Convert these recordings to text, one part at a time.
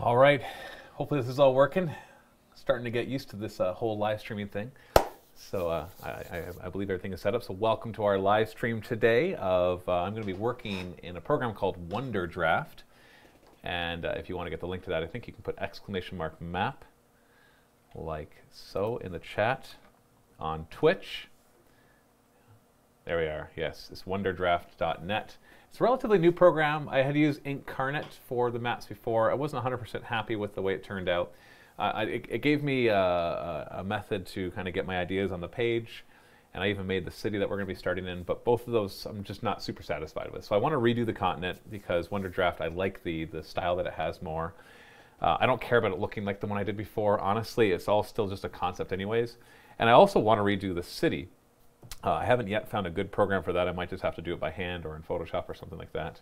All right, hopefully this is all working. Starting to get used to this whole live streaming thing. So I believe everything is set up. So welcome to our live stream today of, I'm going to be working in a program called Wonderdraft. And if you want to get the link to that, I think you can put !map like so in the chat on Twitch. There we are, yes, it's wonderdraft.net. It's a relatively new program. I had used Incarnate for the maps before. I wasn't 100% happy with the way it turned out. It gave me a method to kind of get my ideas on the page, and I even made the city that we're going to be starting in, but both of those I'm just not super satisfied with. So I want to redo the continent because Wonderdraft, I like the style that it has more. I don't care about it looking like the one I did before. Honestly, it's all still just a concept anyways. And I also want to redo the city. I haven't yet found a good program for that. I might just have to do it by hand or in Photoshop or something like that.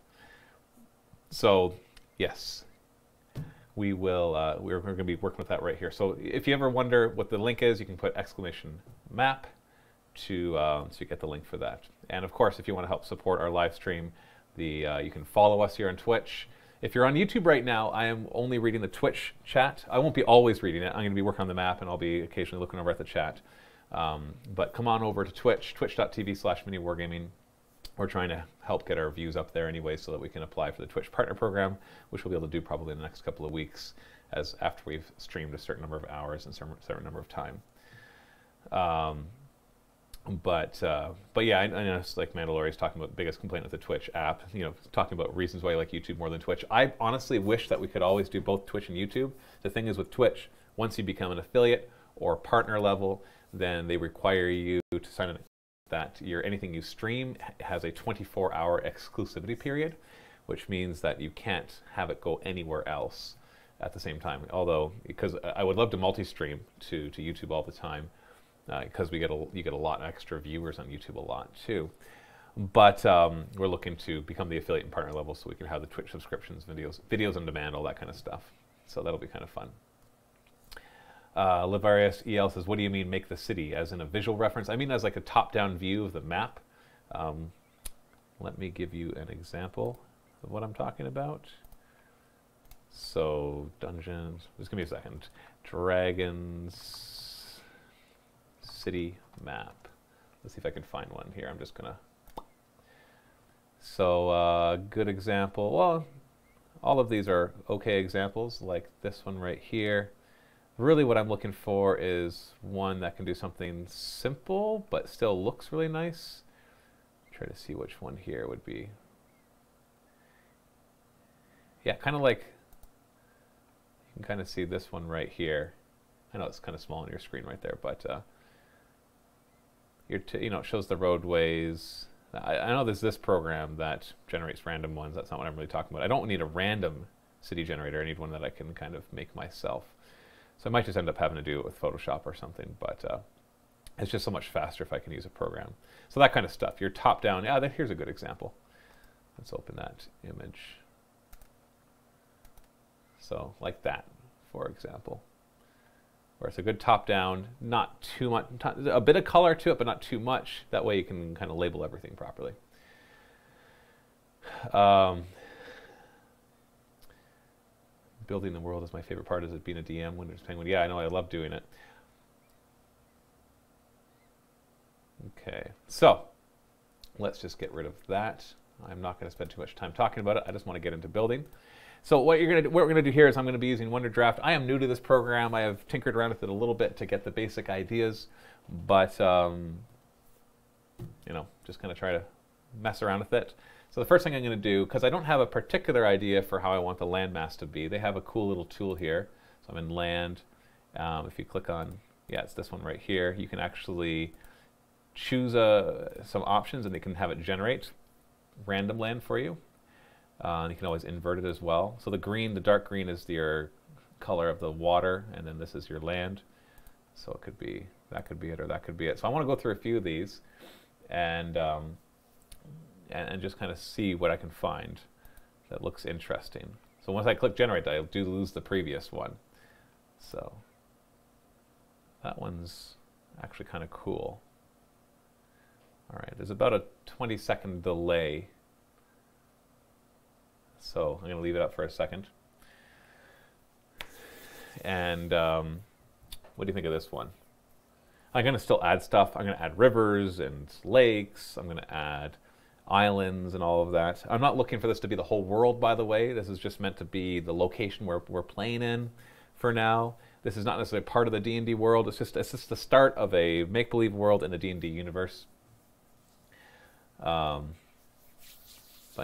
So, yes, we will. We're going to be working with that right here. So, if you ever wonder what the link is, you can put !map to so you get the link for that. And of course, if you want to help support our live stream, you can follow us here on Twitch. If you're on YouTube right now, I am only reading the Twitch chat. I won't be always reading it. I'm going to be working on the map, and I'll be occasionally looking over at the chat. But come on over to Twitch, twitch.tv/miniwargaming. We're trying to help get our views up there anyway so that we can apply for the Twitch Partner Program, which we'll be able to do probably in the next couple of weeks after we've streamed a certain number of hours and a certain number of time. But yeah, I know it's like Mandalorian's talking about the biggest complaint with the Twitch app, talking about reasons why you like YouTube more than Twitch. I honestly wish that we could always do both Twitch and YouTube. The thing is with Twitch, once you become an affiliate or partner level, then they require you to sign in that anything you stream has a 24-hour exclusivity period, which means that you can't have it go anywhere else at the same time. Although, because I would love to multi-stream to YouTube all the time, because you get a lot extra viewers on YouTube a lot too. But we're looking to become the affiliate and partner level so we can have the Twitch subscriptions, videos on demand, all that kind of stuff. So that'll be kind of fun. Livarius EL says, what do you mean make the city? As in a visual reference? I mean as like a top-down view of the map. Let me give you an example of what I'm talking about. So, dungeons, just give me a second. Dragons, city map. Let's see if I can find one here. I'm just going to... So, good example. Well, all of these are okay examples, like this one right here. Really what I'm looking for is one that can do something simple, but still looks really nice. Try to see which one here would be. Yeah, kind of like, you can kind of see this one right here. I know it's kind of small on your screen right there, but it shows the roadways. I know there's this program that generates random ones. That's not what I'm really talking about. I don't need a random city generator. I need one that I can kind of make myself. So I might just end up having to do it with Photoshop or something, but it's just so much faster if I can use a program. So that kind of stuff. Your top-down, here's a good example. Let's open that image. So like that, for example. Where it's a good top-down, not too much, a bit of color to it, but not too much. That way you can kind of label everything properly. Building the world is my favorite part. Is it being a DM when it's Penguin? Yeah, I know. I love doing it. Okay, so let's just get rid of that. I'm not going to spend too much time talking about it. I just want to get into building. So what we're going to do here is I'm going to be using Wonderdraft. I am new to this program. I have tinkered around with it a little bit to get the basic ideas, but just kind of try to mess around with it. So the first thing I'm going to do, because I don't have a particular idea for how I want the landmass to be, they have a cool little tool here. So I'm in land. If you click on, it's this one right here, you can actually choose some options and they can have it generate random land for you. And you can always invert it as well. So the dark green is your color of the water, and then this is your land. So it could be, that could be it, or that could be it. So I want to go through a few of these and just kind of see what I can find that looks interesting. So once I click generate, I do lose the previous one. So that one's actually kind of cool. All right, there's about a 20-second delay. So I'm going to leave it up for a second. And what do you think of this one? I'm going to still add stuff. I'm going to add rivers and lakes. I'm going to add islands and all of that. I'm not looking for this to be the whole world, by the way. This is just meant to be the location where we're playing in for now. This is not necessarily part of the D&D world. It's just the start of a make-believe world in the D&D universe. But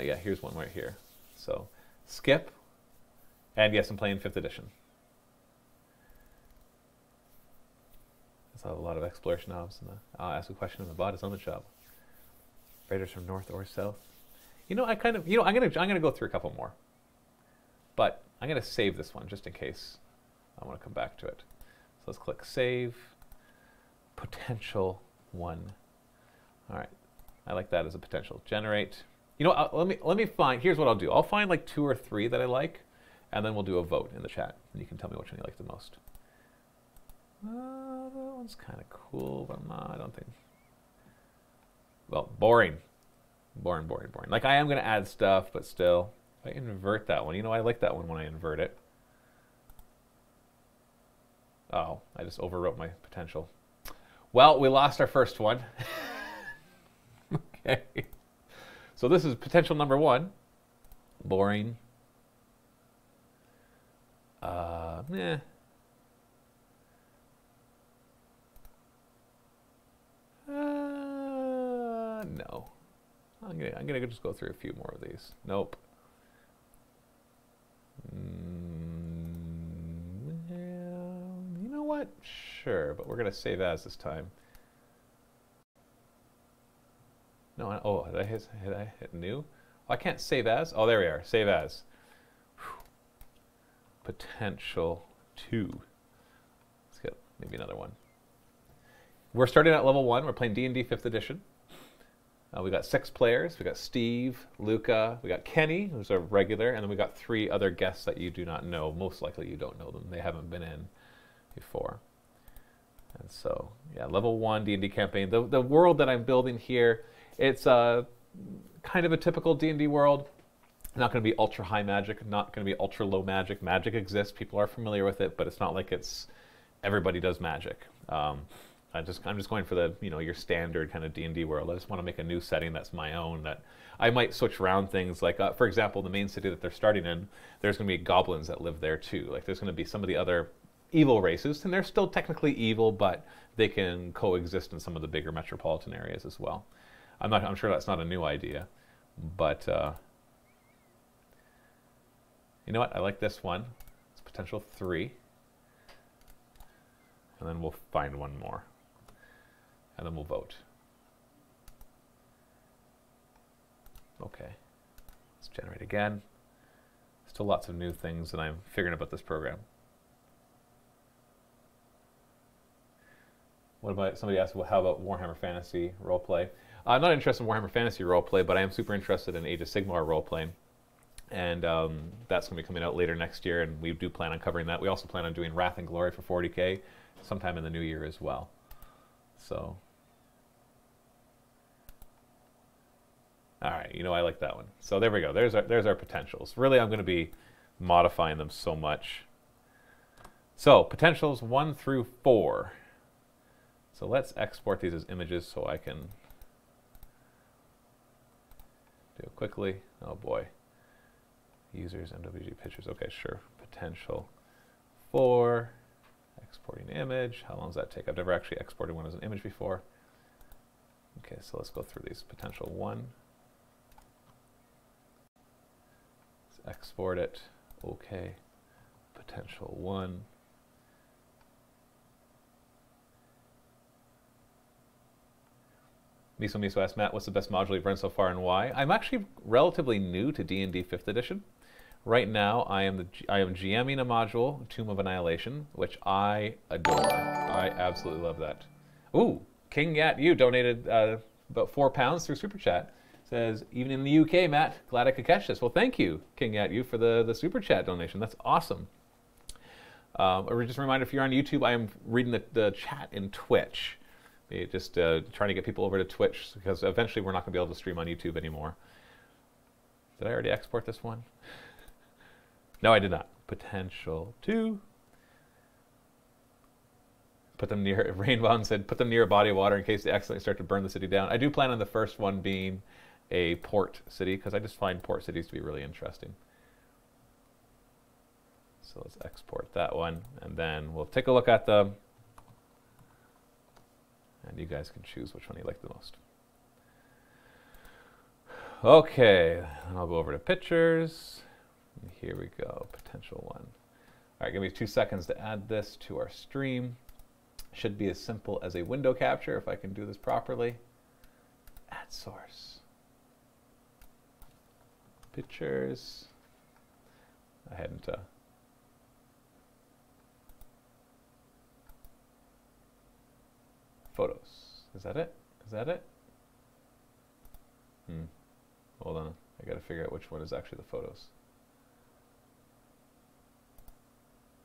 yeah, here's one right here. So skip. And yes, I'm playing 5th edition. That's a lot of exploration knobs. I'll ask a question in the bot is on the job. Raiders from north or south. I'm gonna go through a couple more. But I'm gonna save this one just in case I want to come back to it. So let's click save. Potential 1. All right. I like that as a potential. Generate. Let me find. Here's what I'll do. I'll find like 2 or 3 that I like, and then we'll do a vote in the chat, and you can tell me which one you like the most. That one's kind of cool, but I don't think. Well, boring. Boring. Like, I am going to add stuff, but still. If I invert that one. I like that one when I invert it. Oh, I just overwrote my potential. Well, we lost our first one. Okay. So this is potential number 1. Boring. No. I'm gonna just go through a few more of these. Nope. You know what? Sure, but we're gonna save as this time. No, did I hit new? Oh, I can't save as? Oh, there we are. Save as. Whew. Potential 2. Let's get maybe another one. We're starting at level 1. We're playing D&D 5th edition. We got 6 players. We got Steve, Luca, we got Kenny, who's a regular, and then we got 3 other guests that you do not know. Most likely you don't know them. They haven't been in before. And so, yeah, level 1 D&D campaign. The world that I'm building here, it's kind of a typical D&D world. Not going to be ultra high magic, not going to be ultra low magic. Magic exists. People are familiar with it, but it's not like it's everybody does magic. I'm just going for the your standard kind of D&D world. I just want to make a new setting that's my own. That I might switch around things. Like for example, the main city that they're starting in, there's going to be goblins that live there too. Like there's going to be some of the other evil races, and they're still technically evil, but they can coexist in some of the bigger metropolitan areas as well. I'm sure that's not a new idea, but you know what? I like this one. It's potential 3, and then we'll find one more. And then we'll vote. Okay. Let's generate again. Still lots of new things that I'm figuring about this program. What about, somebody asked, well, how about Warhammer Fantasy roleplay? I'm not interested in Warhammer Fantasy roleplay, but I am super interested in Age of Sigmar roleplaying. And that's going to be coming out later next year, and we do plan on covering that. We also plan on doing Wrath and Glory for 40K sometime in the new year as well. So, all right, I like that one. So there we go. There's our potentials. Really, I'm going to be modifying them so much. So potentials 1 through 4. So let's export these as images so I can do it quickly. Oh boy. Users, MWG pictures. Okay, sure. Potential 4. Exporting image. How long does that take? I've never actually exported one as an image before. Okay, so let's go through these. Potential 1. Let's export it. Okay. Potential 1. Miso asked, Matt, what's the best module you've run so far and why? I'm actually relatively new to D&D 5th edition. Right now, I am GMing a module, Tomb of Annihilation, which I adore. I absolutely love that. Ooh, King Yat You donated about £4 through Super Chat. Says, even in the UK, Matt, glad I could catch this. Well, thank you, King Yat You, for the Super Chat donation. That's awesome. Just a reminder, if you're on YouTube, I am reading the chat in Twitch. Just trying to get people over to Twitch, because eventually we're not going to be able to stream on YouTube anymore. Did I already export this one? No, I did not. Potential 2. Put them near, Rainbound said, put them near a body of water in case they accidentally start to burn the city down. I do plan on the first one being a port city, because I just find port cities to be really interesting. So let's export that one, and then we'll take a look at them, and you guys can choose which one you like the most. Okay, and I'll go over to pictures. Here we go, potential one. All right, give me 2 seconds to add this to our stream. Should be as simple as a window capture if I can do this properly. Add source. Pictures. I hadn't. Photos. Is that it? Is that it? Hold on. I gotta figure out which one is actually the photos.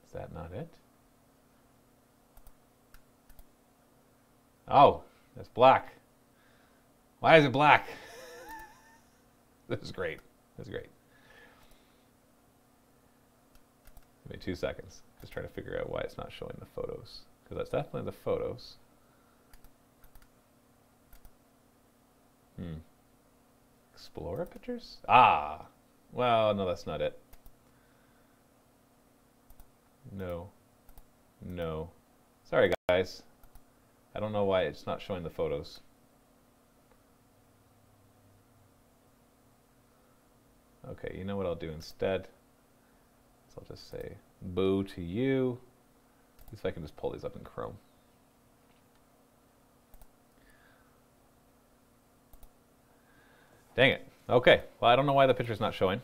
Is that not it? Oh, it's black. Why is it black? This is great. This is great. Give me 2 seconds. Just trying to figure out why it's not showing the photos. Because that's definitely the photos. Explorer pictures? Ah! Well, no, that's not it. No. No. Sorry, guys. I don't know why it's not showing the photos. Okay, you know what I'll do instead? So I'll just say boo to you. See if I can just pull these up in Chrome. Dang it. Okay, well, I don't know why the picture's not showing.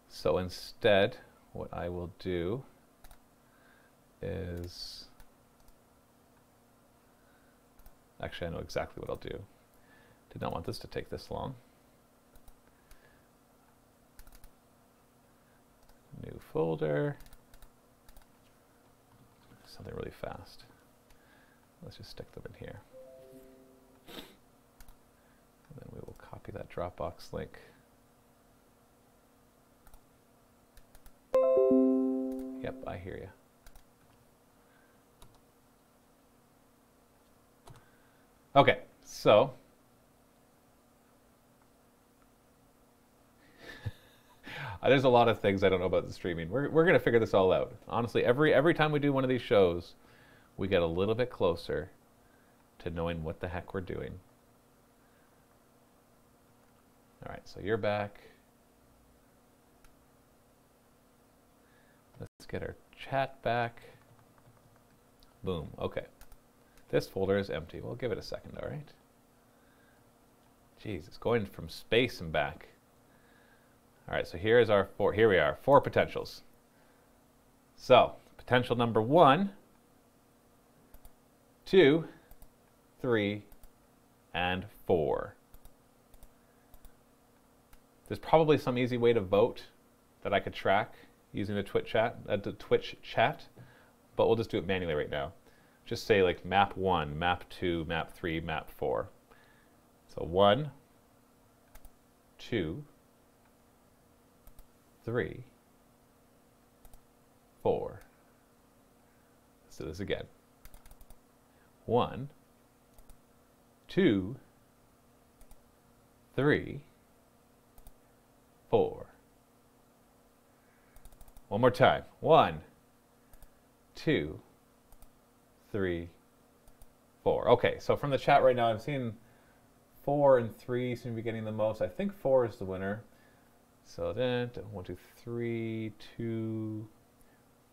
So instead, what I will do is... Actually, I know exactly what I'll do. Did not want this to take this long. New folder. Something really fast. Let's just stick them in here. And then we will copy that Dropbox link. Yep, I hear you. Okay, so there's a lot of things I don't know about the streaming. We're going to figure this all out. Honestly, every time we do one of these shows, we get a little bit closer to knowing what the heck we're doing. All right, so you're back. Let's get our chat back. Boom, okay. This folder is empty. We'll give it a second, all right? Jeez, it's going from space and back. All right, so here is our here we are, 4 potentials. So, potential number 1, 2, 3, and 4. There's probably some easy way to vote that I could track using the Twitch chat, but we'll just do it manually right now. Just say like map 1, map 2, map 3, map 4. So 1, 2, 3, 4. Let's do this again. 1, 2, 3, 4. One more time. 1, 2, 3, 4. Okay, so from the chat right now, I'm seeing 4 and 3 seem to be getting the most. I think 4 is the winner. So then, 1, 2, 3, 2,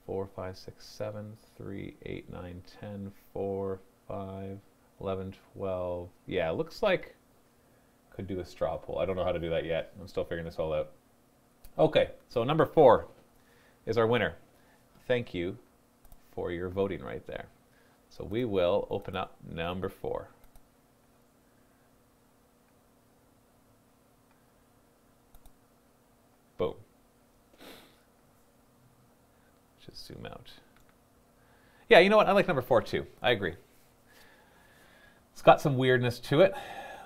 4, 5, 6, 7, 3, 8, 9, 10, 4, 5, 11, 12. Yeah, it looks like could do a straw poll. I don't know how to do that yet. I'm still figuring this all out. Okay, so number 4 is our winner. Thank you for your voting right there. So we will open up number 4. Boom. Just zoom out. Yeah, you know what? I like number 4 too. I agree. It's got some weirdness to it.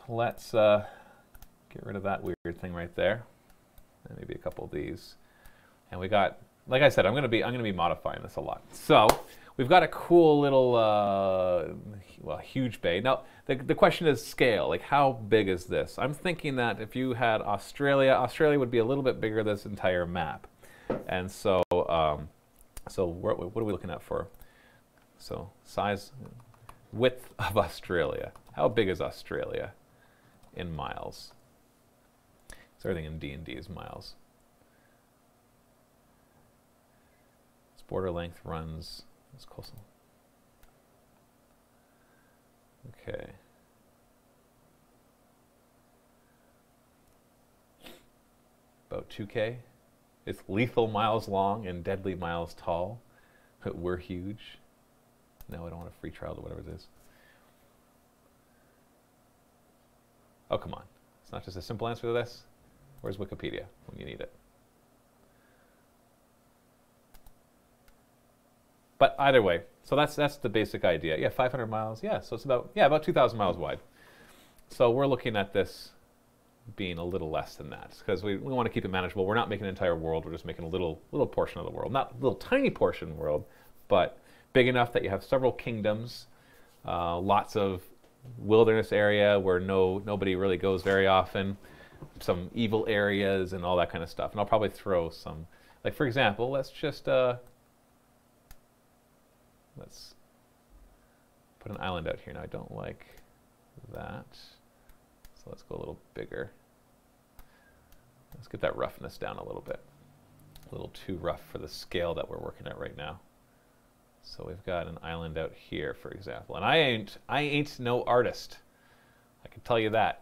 Let's get rid of that weird thing right there, and maybe a couple of these. And we got, like I said, I'm gonna be modifying this a lot. So we've got a cool little, well, huge bay. Now, the question is scale. Like, how big is this? I'm thinking that if you had Australia, Australia would be a little bit bigger than this entire map. And so, so what are we looking at for? So, size, width of Australia. How big is Australia in miles? So everything in D&D is miles. Its border length runs. It's coastal. Okay. About 2K. It's lethal miles long and deadly miles tall. We're huge. No, I don't want a free trial to whatever it is. Oh, come on. It's not just a simple answer to this. Where's Wikipedia when you need it? But either way, so that's the basic idea. Yeah, 500 miles. Yeah, so it's about 2,000 miles wide. So we're looking at this being a little less than that because we want to keep it manageable. We're not making an entire world. We're just making a little portion of the world. Not a little tiny portion of the world, but big enough that you have several kingdoms, lots of wilderness area where nobody really goes very often, some evil areas and all that kind of stuff. And I'll probably throw some, like for example, let's just let's put an island out here. Now I don't like that, so let's go a little bigger. Let's get that roughness down a little bit. A little too rough for the scale that we're working at right now. So we've got an island out here, for example. And I ain't no artist. I can tell you that.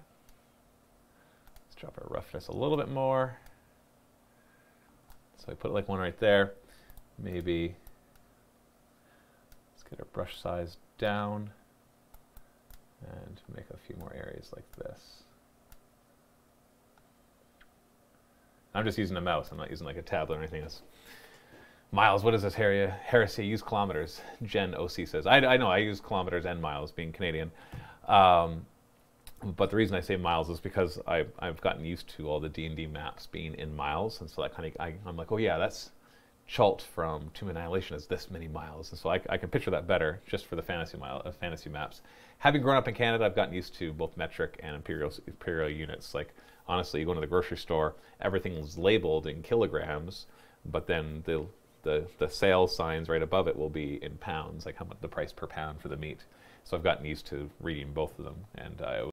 Let's drop our roughness a little bit more. So I put like one right there. Maybe let's get our brush size down and make a few more areas like this. I'm just using a mouse. I'm not using like a tablet or anything else. Miles, what is this heresy? Use kilometers. Jen OC says. I know, I use kilometers and miles, being Canadian. But the reason I say miles is because I've gotten used to all the D&D maps being in miles, and so that kind of, I'm like, oh yeah, that's Chult from Tomb Annihilation is this many miles, and so I can picture that better just for the fantasy maps. Having grown up in Canada, I've gotten used to both metric and imperial units. Like honestly, you go into the grocery store, everything is labeled in kilograms, but then the sales signs right above it will be in pounds, like how much the price per pound for the meat. So I've gotten used to reading both of them. And I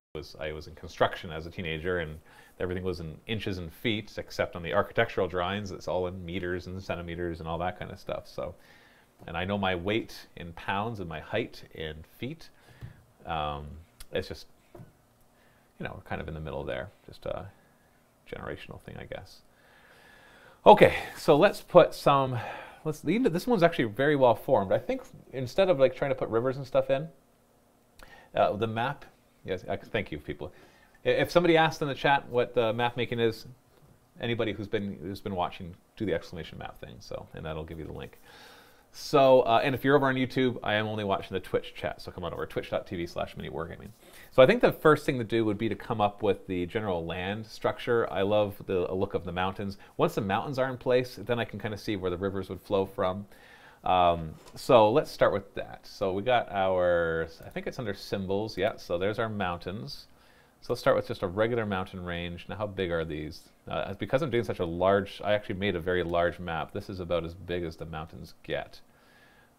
was in construction as a teenager, and everything was in inches and feet, except on the architectural drawings, it's all in meters and centimeters and all that kind of stuff. So, and I know my weight in pounds and my height in feet. It's just, you know, we're kind of in the middle there. Just a generational thing, I guess. Okay, so let's put some, this one's actually very well formed. I think instead of like trying to put rivers and stuff in, the map, yes, thank you people. If somebody asked in the chat what the map making is, anybody who's been watching, do the exclamation map thing, so, and that'll give you the link. So, and if you're over on YouTube, I am only watching the Twitch chat, so come on over, twitch.tv/miniwargaming. So I think the first thing to do would be to come up with the general land structure. I love the look of the mountains. Once the mountains are in place, then I can kind of see where the rivers would flow from. So let's start with that. So we got our, I think it's under symbols, yeah, so there's our mountains. So let's start with just a regular mountain range. Now how big are these? Because I'm doing such a large, I actually made a very large map. This is about as big as the mountains get.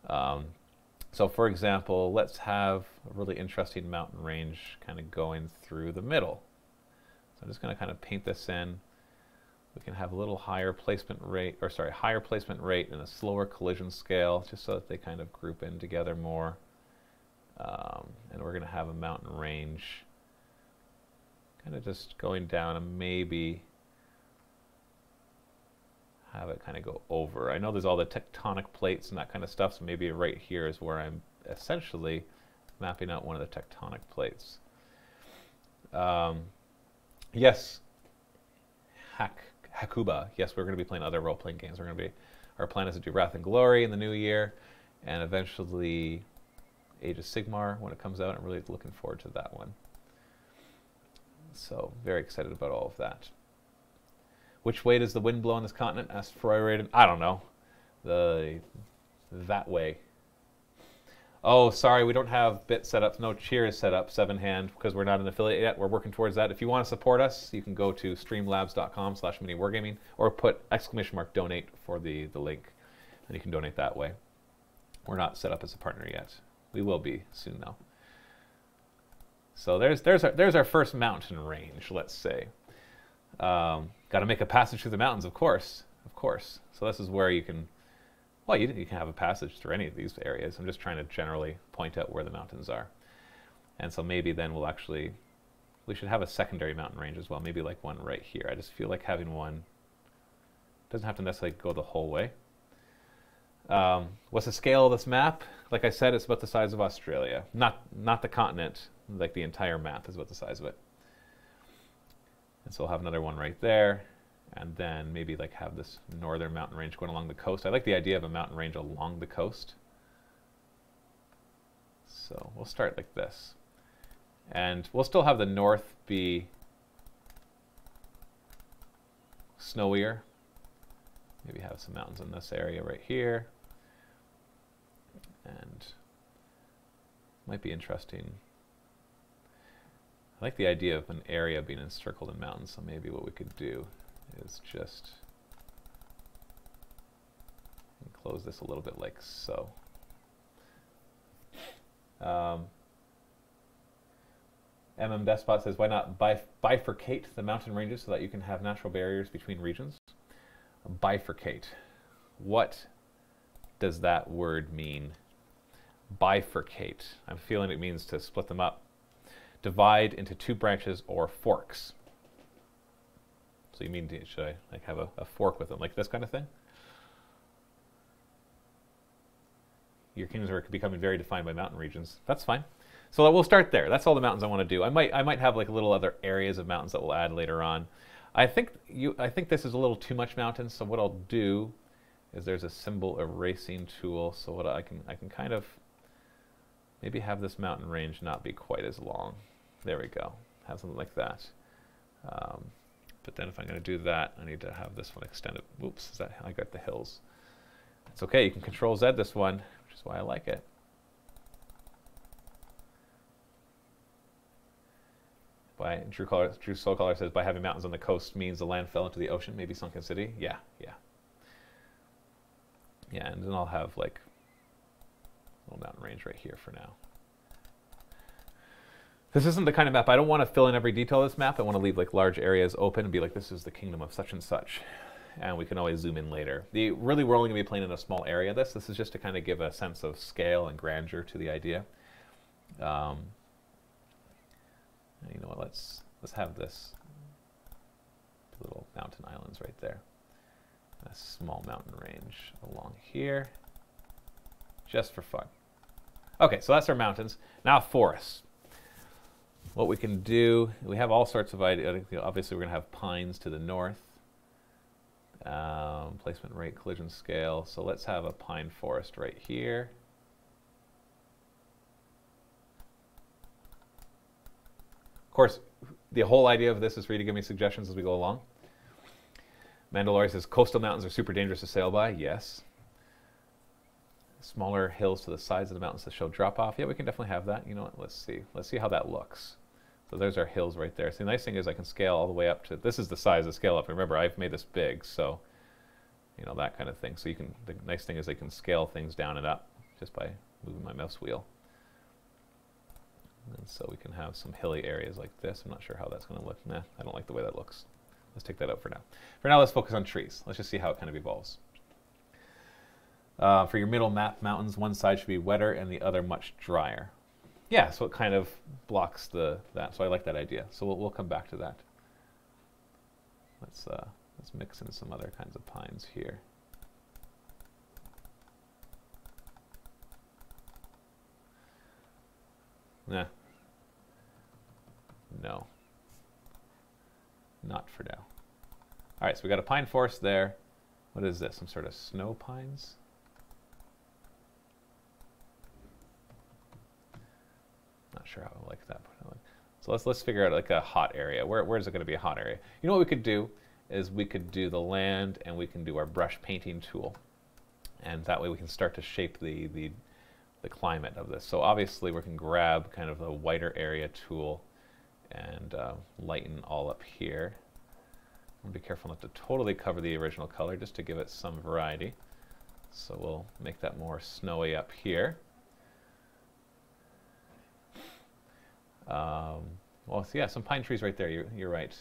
So for example, let's have a really interesting mountain range kind of going through the middle. So I'm just going to kind of paint this in. We can have a little higher placement rate, or sorry, higher placement rate and a slower collision scale, just so that they kind of group in together more. And we're going to have a mountain range kind of just going down and maybe have it kind of go over. I know there's all the tectonic plates and that kind of stuff, so maybe right here is where I'm essentially mapping out one of the tectonic plates. Yes, Hakuba. Yes, we're going to be playing other role-playing games. We're going to be, our plan is to do Wrath and Glory in the new year, and eventually Age of Sigmar when it comes out. I'm really looking forward to that one. So very excited about all of that. Which way does the wind blow on this continent? Asked Freud. I don't know. That way. Oh, sorry, we don't have bit setups, no cheers set up, 7hand, because we're not an affiliate yet. We're working towards that. If you want to support us, you can go to streamlabs.com/miniwargaming or put !donate for the link, and you can donate that way. We're not set up as a partner yet. We will be soon, though. So there's our first mountain range, let's say. Got to make a passage through the mountains, of course. So this is where you can, well, you can have a passage through any of these areas. I'm just trying to generally point out where the mountains are. And so maybe then we should have a secondary mountain range as well. Maybe like one right here. I just feel like having one, doesn't have to necessarily go the whole way. What's the scale of this map? Like I said, it's about the size of Australia. Not the continent, like the entire map is about the size of it. And so we'll have another one right there. And then maybe like have this northern mountain range going along the coast. I like the idea of a mountain range along the coast. So we'll start like this. And we'll still have the north be snowier. Maybe have some mountains in this area right here. And might be interesting. I like the idea of an area being encircled in mountains, so maybe what we could do is just close this a little bit like so. MM Despot says, why not bifurcate the mountain ranges so that you can have natural barriers between regions? Bifurcate. What does that word mean? Bifurcate. I'm feeling it means to split them up. Divide into two branches or forks. So you mean, should I like have a fork with them, like this kind of thing? Your kingdoms are becoming very defined by mountain regions. That's fine. So we'll start there. That's all the mountains I want to do. I might have like little other areas of mountains that we'll add later on. I think this is a little too much mountains. So what I'll do is there's a symbol erasing tool. So what I can kind of maybe have this mountain range not be quite as long. There we go. Have something like that. But then if I'm going to do that, I need to have this one extended. Oops, I got the hills. It's okay. You can Control Z this one, which is why I like it. True Soul Caller says, by having mountains on the coast means the land fell into the ocean, maybe sunken city. Yeah. And then I'll have like a little mountain range right here for now. This isn't the kind of map, I don't want to fill in every detail of this map. I want to leave like large areas open and be like, this is the kingdom of such and such. And we can always zoom in later. Really, we're only going to be playing in a small area of this. This is just to kind of give a sense of scale and grandeur to the idea. You know what, let's have this little mountain islands right there. A small mountain range along here, just for fun. Okay, so that's our mountains. Now forests. What we can do, we have all sorts of ideas. Obviously, we're going to have pines to the north. Placement rate, collision scale. So let's have a pine forest right here. Of course, the whole idea of this is for you to give me suggestions as we go along. Mandalorian says, coastal mountains are super dangerous to sail by. Yes. Smaller hills to the sides of the mountains that show drop-off. Yeah, we can definitely have that. You know what? Let's see. Let's see how that looks. So there's our hills right there. So the nice thing is I can scale all the way up to, this is the size of scale up. Remember, I've made this big, so, you know, that kind of thing. So you can, the nice thing is I can scale things down and up just by moving my mouse wheel. And so we can have some hilly areas like this. I'm not sure how that's going to look. Nah, I don't like the way that looks. Let's take that out for now. For now, let's focus on trees. Let's just see how it kind of evolves. For your middle map mountains, one side should be wetter and the other much drier. Yeah, so it kind of blocks that. So I like that idea. So we'll come back to that. Let's mix in some other kinds of pines here. Nah. No. Not for now. All right, so we got a pine forest there. What is this? Some sort of snow pines? Not sure how I like that. So let's figure out like a hot area. Where is it going to be a hot area? You know what we could do is we could do the land and we can do our brush painting tool. And that way we can start to shape the the climate of this. So obviously we can grab kind of the whiter area tool and lighten all up here. And be careful not to totally cover the original color, just to give it some variety. So we'll make that more snowy up here. Well, so yeah, some pine trees right there. You're right.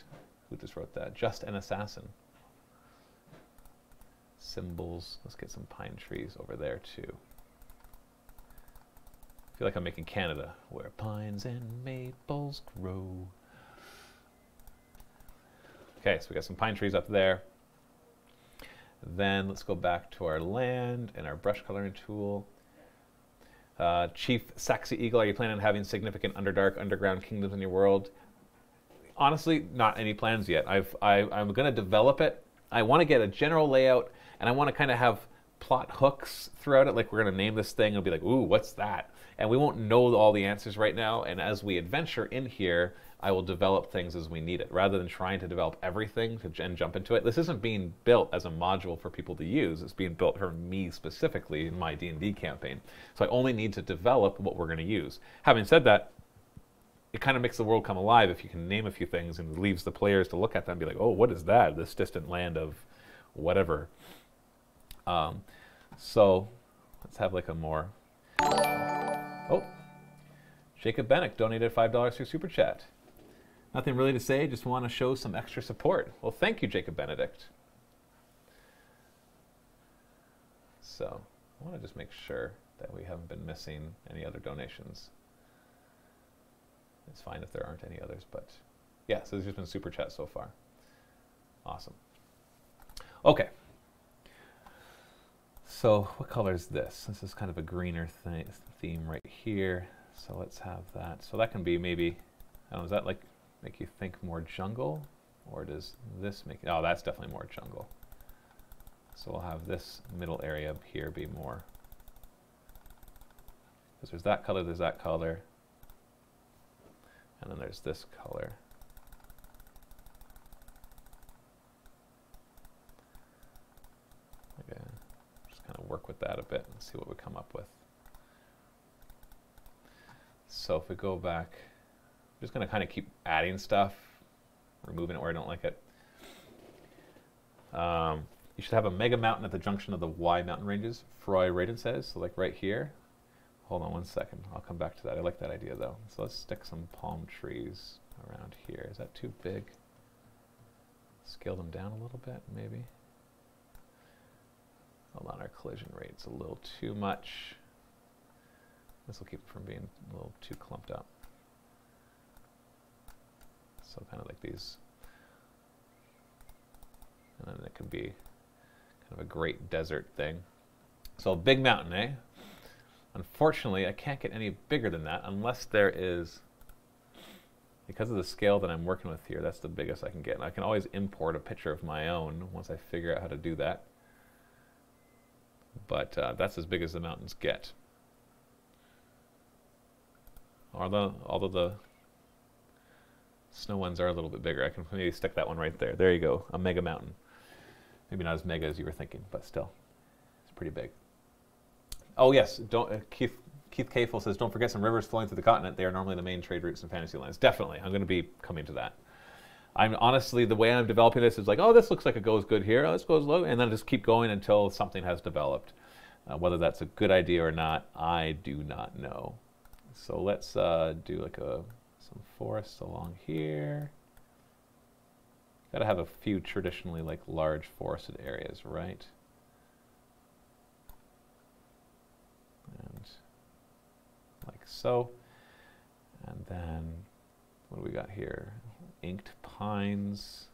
Who just wrote that? Just an Assassin. Symbols. Let's get some pine trees over there too. I feel like I'm making Canada, where pines and maples grow. Okay, so we got some pine trees up there. Then let's go back to our land and our brush coloring tool. Chief Saxy Eagle, are you planning on having significant Underdark underground kingdoms in your world? Honestly, not any plans yet. I'm going to develop it. I want to get a general layout, and I want to kind of have plot hooks throughout it. Like, we're going to name this thing and be like, ooh, what's that? And we won't know all the answers right now. And as we adventure in here, I will develop things as we need it, rather than trying to develop everything and jump into it. This isn't being built as a module for people to use. It's being built for me specifically in my D&D campaign. So I only need to develop what we're going to use. Having said that, it kind of makes the world come alive if you can name a few things, and leaves the players to look at them and be like, oh, what is that? This distant land of whatever. So let's have like a more... Oh, Jacob Bennick donated $5 through Super Chat. Nothing really to say, just want to show some extra support. Well, thank you, Jacob Benedict. So, I want to just make sure that we haven't been missing any other donations. It's fine if there aren't any others, but yeah, so there's just been Super Chat so far. Awesome. Okay. So, what color is this? This is kind of a greener theme right here. So let's have that. So that can be maybe, I don't know, does that like make you think more jungle? Or does this make, oh, that's definitely more jungle. So we'll have this middle area up here be more, because there's that color, and then there's this color. Okay, just kind of work with that a bit and see what we come up with. So if we go back, I'm just going to kind of keep adding stuff, removing it where I don't like it. You should have a mega mountain at the junction of the Y mountain ranges, Froy Raiden says. So like right here. Hold on one second. I'll come back to that. I like that idea though. So let's stick some palm trees around here. Is that too big? Scale them down a little bit, maybe. Hold on, our collision rate's a little too much. This will keep it from being a little too clumped up. So kind of like these. And then it can be kind of a great desert thing. So a big mountain, eh? Unfortunately, I can't get any bigger than that unless there is, because of the scale that I'm working with here, that's the biggest I can get. And I can always import a picture of my own once I figure out how to do that. But that's as big as the mountains get. Although the snow ones are a little bit bigger. I can maybe stick that one right there. There you go, a mega mountain. Maybe not as mega as you were thinking, but still, it's pretty big. Oh yes, Keith Kafel says, don't forget some rivers flowing through the continent. They are normally the main trade routes in fantasy lands. Definitely, I'm going to be coming to that. I'm honestly, the way I'm developing this is like, oh, this looks like it goes good here. Oh, this goes low, and then just keep going until something has developed. Whether that's a good idea or not, I do not know. So let's do like some forests along here. Got to have a few traditionally like large forested areas, right? And like so. And then what do we got here? Inked pines,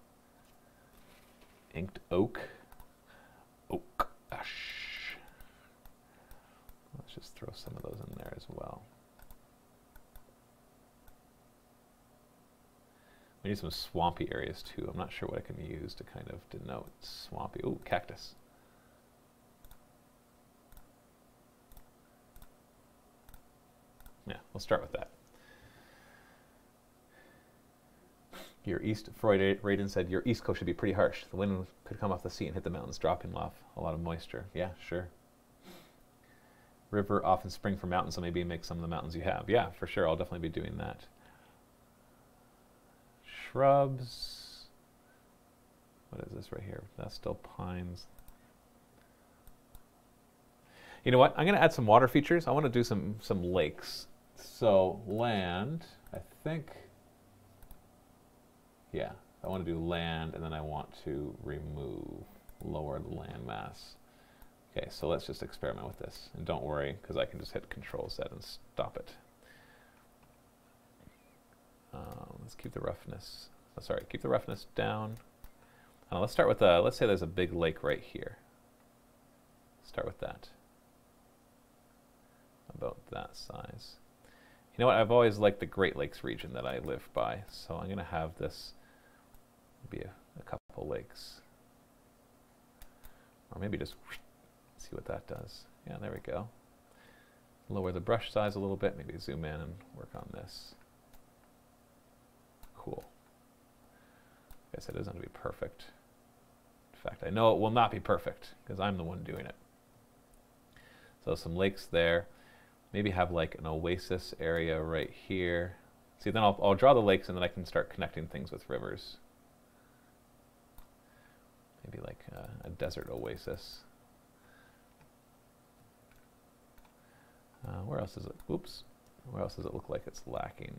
inked oak, oak ash. Let's just throw some of those in there as well. We need some swampy areas too. I'm not sure what I can use to kind of denote swampy. Ooh, cactus. Yeah, we'll start with that. Your east, Freud Raiden said, your east coast should be pretty harsh. The wind could come off the sea and hit the mountains, dropping off a lot of moisture. Yeah, sure. River often spring from mountains, so maybe make some of the mountains you have. Yeah, for sure. I'll definitely be doing that. Shrubs. What is this right here? That's still pines. You know what? I'm going to add some water features. I want to do some lakes. So land, I think, yeah, I want to do land, and then I want to lower the land mass. Okay, so let's just experiment with this. And don't worry, because I can just hit Control-Z and stop it. Let's keep the roughness. Oh, sorry, keep the roughness down. Let's start with let's say there's a big lake right here. Start with that. About that size. You know what? I've always liked the Great Lakes region that I live by, so I'm going to have this be a couple lakes. Or maybe just see what that does. Yeah, there we go. Lower the brush size a little bit, maybe zoom in and work on this. Cool. I guess it isn't going to be perfect. In fact, I know it will not be perfect because I'm the one doing it. So some lakes there. Maybe have like an oasis area right here. See, then I'll draw the lakes and then I can start connecting things with rivers. Maybe like a desert oasis. Where else is it? Oops. Where else does it look like it's lacking?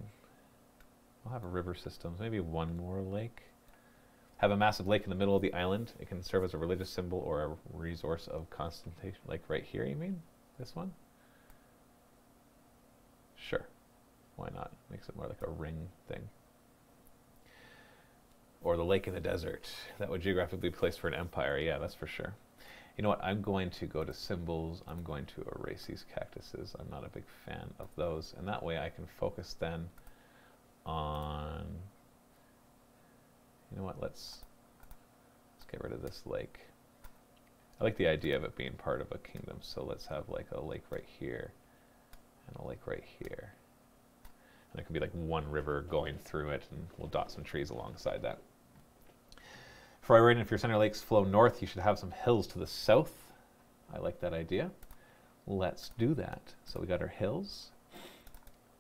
I'll have a river systems. Maybe one more lake. Have a massive lake in the middle of the island. It can serve as a religious symbol or a resource of concentration. Like right here, you mean? This one? Sure. Why not? Makes it more like a ring thing. Or the lake in the desert. That would geographically be placed for an empire. Yeah, that's for sure. You know what? I'm going to go to symbols. I'm going to erase these cactuses. I'm not a big fan of those. And that way I can focus then on, you know what, let's get rid of this lake. I like the idea of it being part of a kingdom, so let's have like a lake right here and a lake right here. And there could be like one river going through it, and we'll dot some trees alongside that. For Irene, if your center lakes flow north, you should have some hills to the south. I like that idea. Let's do that. So we got our hills.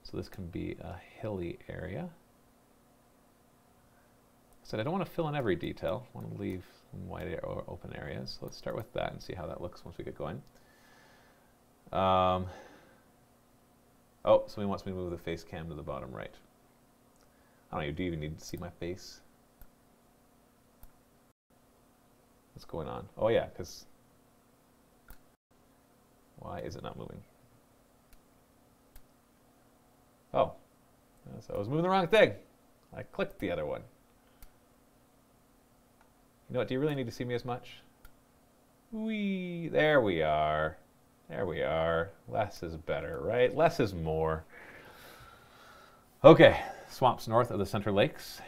So this can be a hilly area. So I don't want to fill in every detail. I want to leave some wide or open areas. So let's start with that and see how that looks once we get going. Oh, somebody wants me to move the face cam to the bottom right. I don't know, do you even need to see my face? What's going on? Oh yeah, because why is it not moving? Oh, so I was moving the wrong thing. I clicked the other one. You know what, do you really need to see me as much? Whee, there we are. There we are. Less is better, right? Less is more. Okay, swamps north of the center lakes.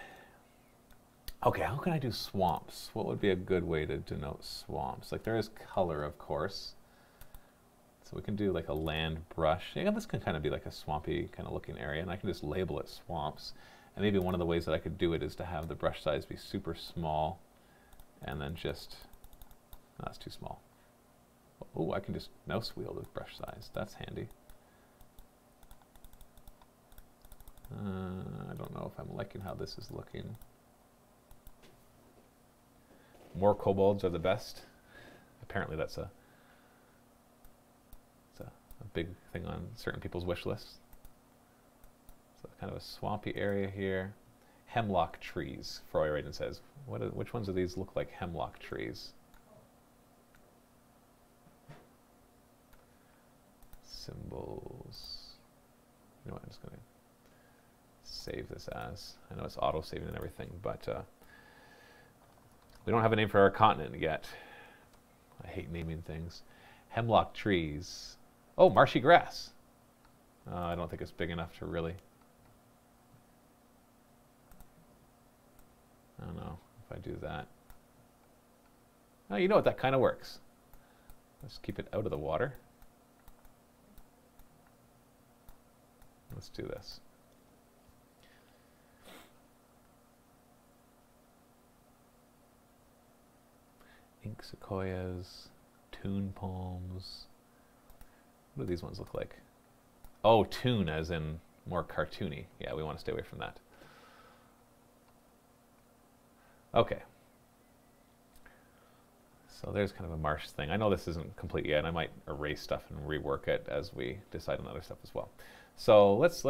Okay, how can I do swamps? What would be a good way to denote swamps? Like there is color, of course. So we can do like a land brush. Yeah, this can kind of be like a swampy kind of looking area, and I can just label it swamps. And maybe one of the ways that I could do it is to have the brush size be super small, and then just, no, that's too small. Oh, I can just mouse wheel the brush size. That's handy. I don't know if I'm liking how this is looking. More kobolds are the best. Apparently that's a big thing on certain people's wish lists. So kind of a swampy area here. Hemlock trees, Freud says. Which ones of these look like hemlock trees? Symbols. You know what, I'm just going to save this as. I know it's auto-saving and everything, but we don't have a name for our continent yet. I hate naming things. Hemlock trees. Oh, marshy grass. I don't think it's big enough to really. I don't know if I do that. Oh, you know what? That kind of works. Let's keep it out of the water. Let's do this. Ink sequoias, tune palms. What do these ones look like? Oh, toon as in more cartoony. Yeah, we want to stay away from that. Okay. So there's kind of a marsh thing. I know this isn't complete yet, and I might erase stuff and rework it as we decide on other stuff as well. So let's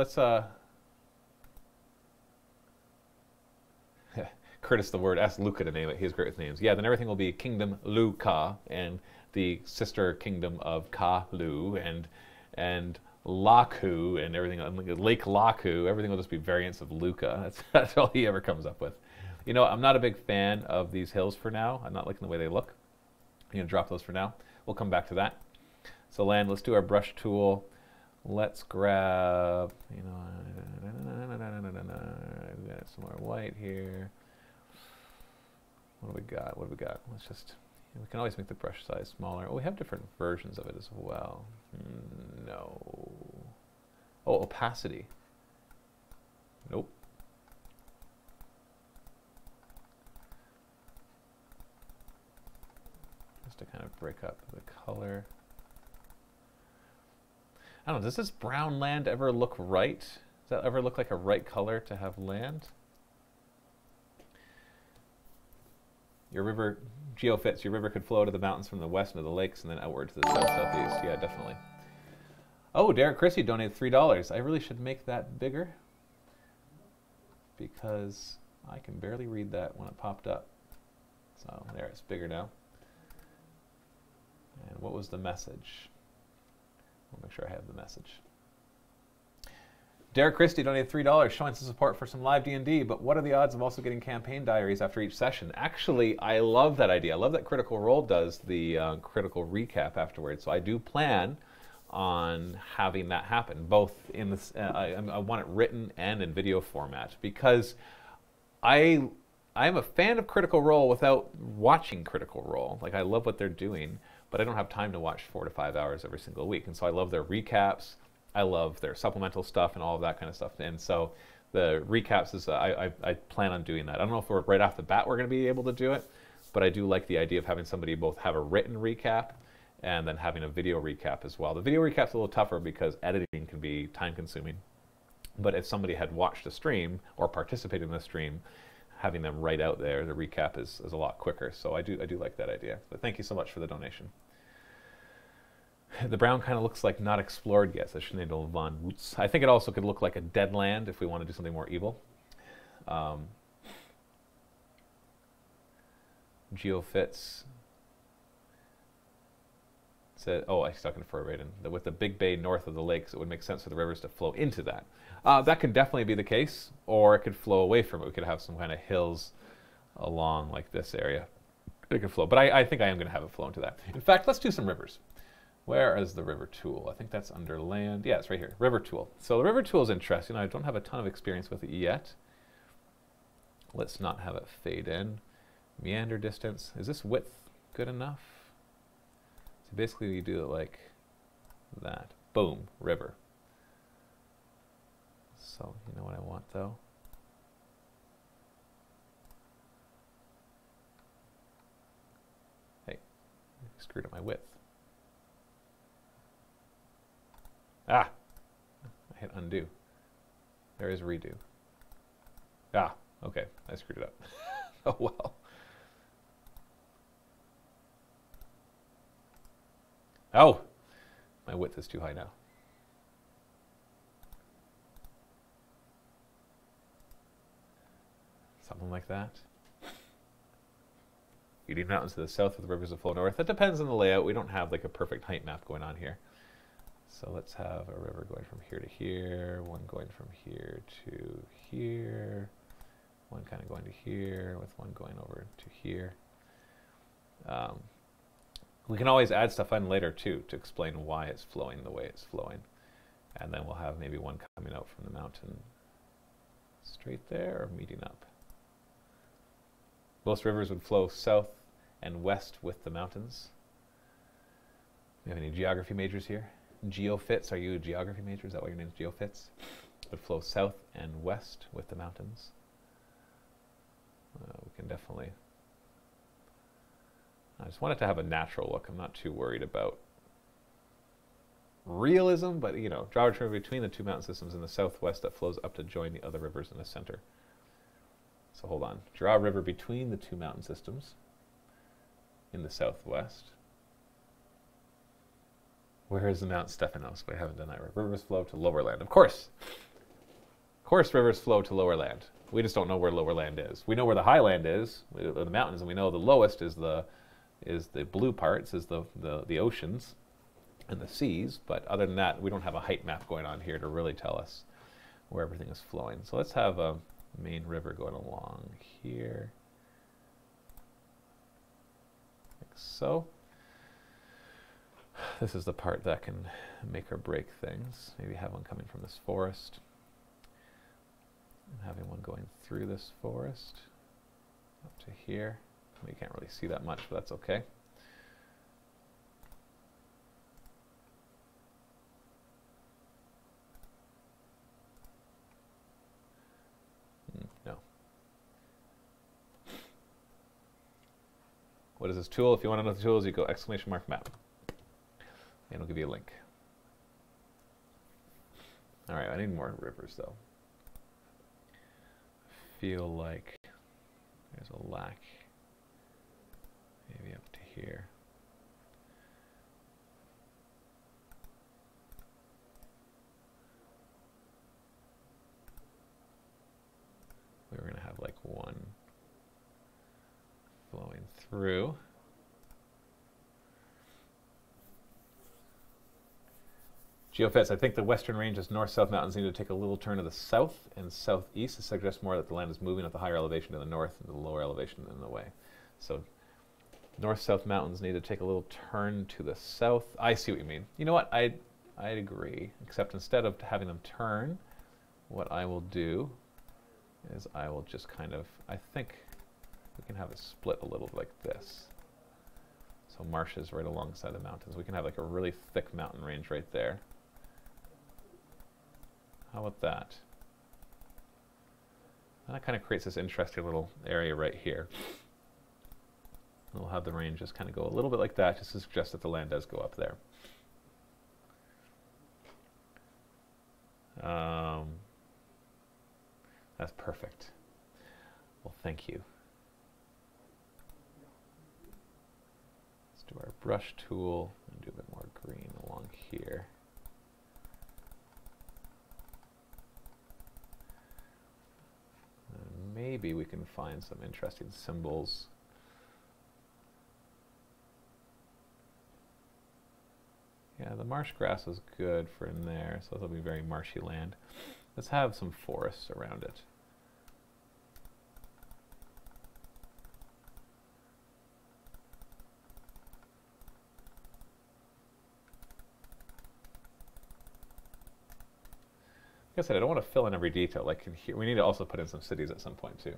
Curtis the Word asked Luca to name it. He's great with names. Yeah, then everything will be Kingdom Luca and the sister kingdom of Kalu and Laku and everything, Lake Laku. Everything will just be variants of Luca. That's all he ever comes up with. You know, I'm not a big fan of these hills for now. I'm not liking the way they look. I'm gonna drop those for now. We'll come back to that. So land, let's do our brush tool. Let's grab, you know, we got some more white here. What do we got? What do we got? Let's just, we can always make the brush size smaller. Oh, we have different versions of it as well. No. Oh, opacity. Nope. Just to kind of break up the color. I don't know, does this brown land ever look right? Does that ever look like a right color to have land? Your river, geofits, your river could flow to the mountains from the west into the lakes and then outward to the south-southeast. Yeah, definitely. Oh, Derek Christie donated $3. I really should make that bigger because I can barely read that when it popped up. So there, it's bigger now. And what was the message? I'll make sure I have the message. Derek Christie donated $3, showing some support for some live D&D, but what are the odds of also getting campaign diaries after each session? Actually, I love that idea. I love that Critical Role does the critical recap afterwards, so I do plan on having that happen, both in this, I want it written and in video format, because I'm a fan of Critical Role without watching Critical Role. Like, I love what they're doing, but I don't have time to watch 4 to 5 hours every single week. And so I love their recaps. I love their supplemental stuff and all of that kind of stuff. And so the recaps is, I plan on doing that. I don't know if we're right off the bat we're going to be able to do it, but I do like the idea of having somebody both have a written recap and then having a video recap as well. The video recap's a little tougher because editing can be time consuming. But if somebody had watched a stream or participated in the stream, having them right out there, the recap is a lot quicker. So I do like that idea. But thank you so much for the donation. The brown kind of looks like not explored yet, so Sinead von Woots. I think it also could look like a dead land if we want to do something more evil. Geofits said, oh, I was talking to Raiden, that with the big bay north of the lakes, it would make sense for the rivers to flow into that. That could definitely be the case, or it could flow away from it. We could have some kind of hills along like this area. It could flow, but I think I am going to have it flow into that. In fact, let's do some rivers. Where is the river tool? I think that's under land. Yeah, it's right here, river tool. So the river tool is interesting. I don't have a ton of experience with it yet. Let's not have it fade in. Meander distance. Is this width good enough? So basically you do it like that. Boom, river. So you know what I want though? Hey, I screwed up my width. Ah, I hit undo. There is redo. Ah, okay, I screwed it up. Oh well. Oh, my width is too high now. Something like that. Eating mountains to the south with the rivers that flow north. That depends on the layout. We don't have like a perfect height map going on here. So let's have a river going from here to here, one going from here to here, one kind of going to here, with one going over to here. We can always add stuff in later too to explain why it's flowing the way it's flowing. And then we'll have maybe one coming out from the mountain straight there or meeting up. Most rivers would flow south and west with the mountains. Do we have any geography majors here? Geofits, are you a geography major? Is that why your name is Geofits? Would flow south and west with the mountains. We can definitely... I just want it to have a natural look. I'm not too worried about realism, but you know, draw a river between the two mountain systems in the southwest that flows up to join the other rivers in the center. So hold on. Draw a river between the two mountain systems in the southwest. Where is the Mount Stephanos? We haven't done that. Rivers flow to lower land. Of course. Of course rivers flow to lower land. We just don't know where lower land is. We know where the high land is, the mountains, and we know the lowest is the blue parts, is the oceans and the seas. But other than that, we don't have a height map going on here to really tell us where everything is flowing. So let's have a main river going along here, like so. This is the part that can make or break things. Maybe have one coming from this forest, and having one going through this forest up to here. We can't really see that much, but that's okay. No. What is this tool? If you want to know the tools, you go !map. And it'll give you a link. All right, I need more rivers, though. I feel like there's a lack. Maybe up to here. We were going to have like one flowing through. Geofence, I think the western range's north-south mountains need to take a little turn to the south and southeast to suggest more that the land is moving at the higher elevation to the north and the lower elevation in the way. So north-south mountains need to take a little turn to the south. I see what you mean. You know what? I'd agree, except instead of having them turn, what I will do is I will just kind of, I think we can have it split a little like this. So marshes right alongside the mountains. We can have like a really thick mountain range right there. How about that? And that kind of creates this interesting little area right here. And we'll have the range just kind of go a little bit like that, just to suggest that the land does go up there. That's perfect. Well, thank you. Let's do our brush tool and do a bit more green along here. And maybe we can find some interesting symbols. Yeah, the marsh grass is good for in there, so that'll be very marshy land. Let's have some forests around it. Like I said, I don't want to fill in every detail. Like in here, we need to also put in some cities at some point too.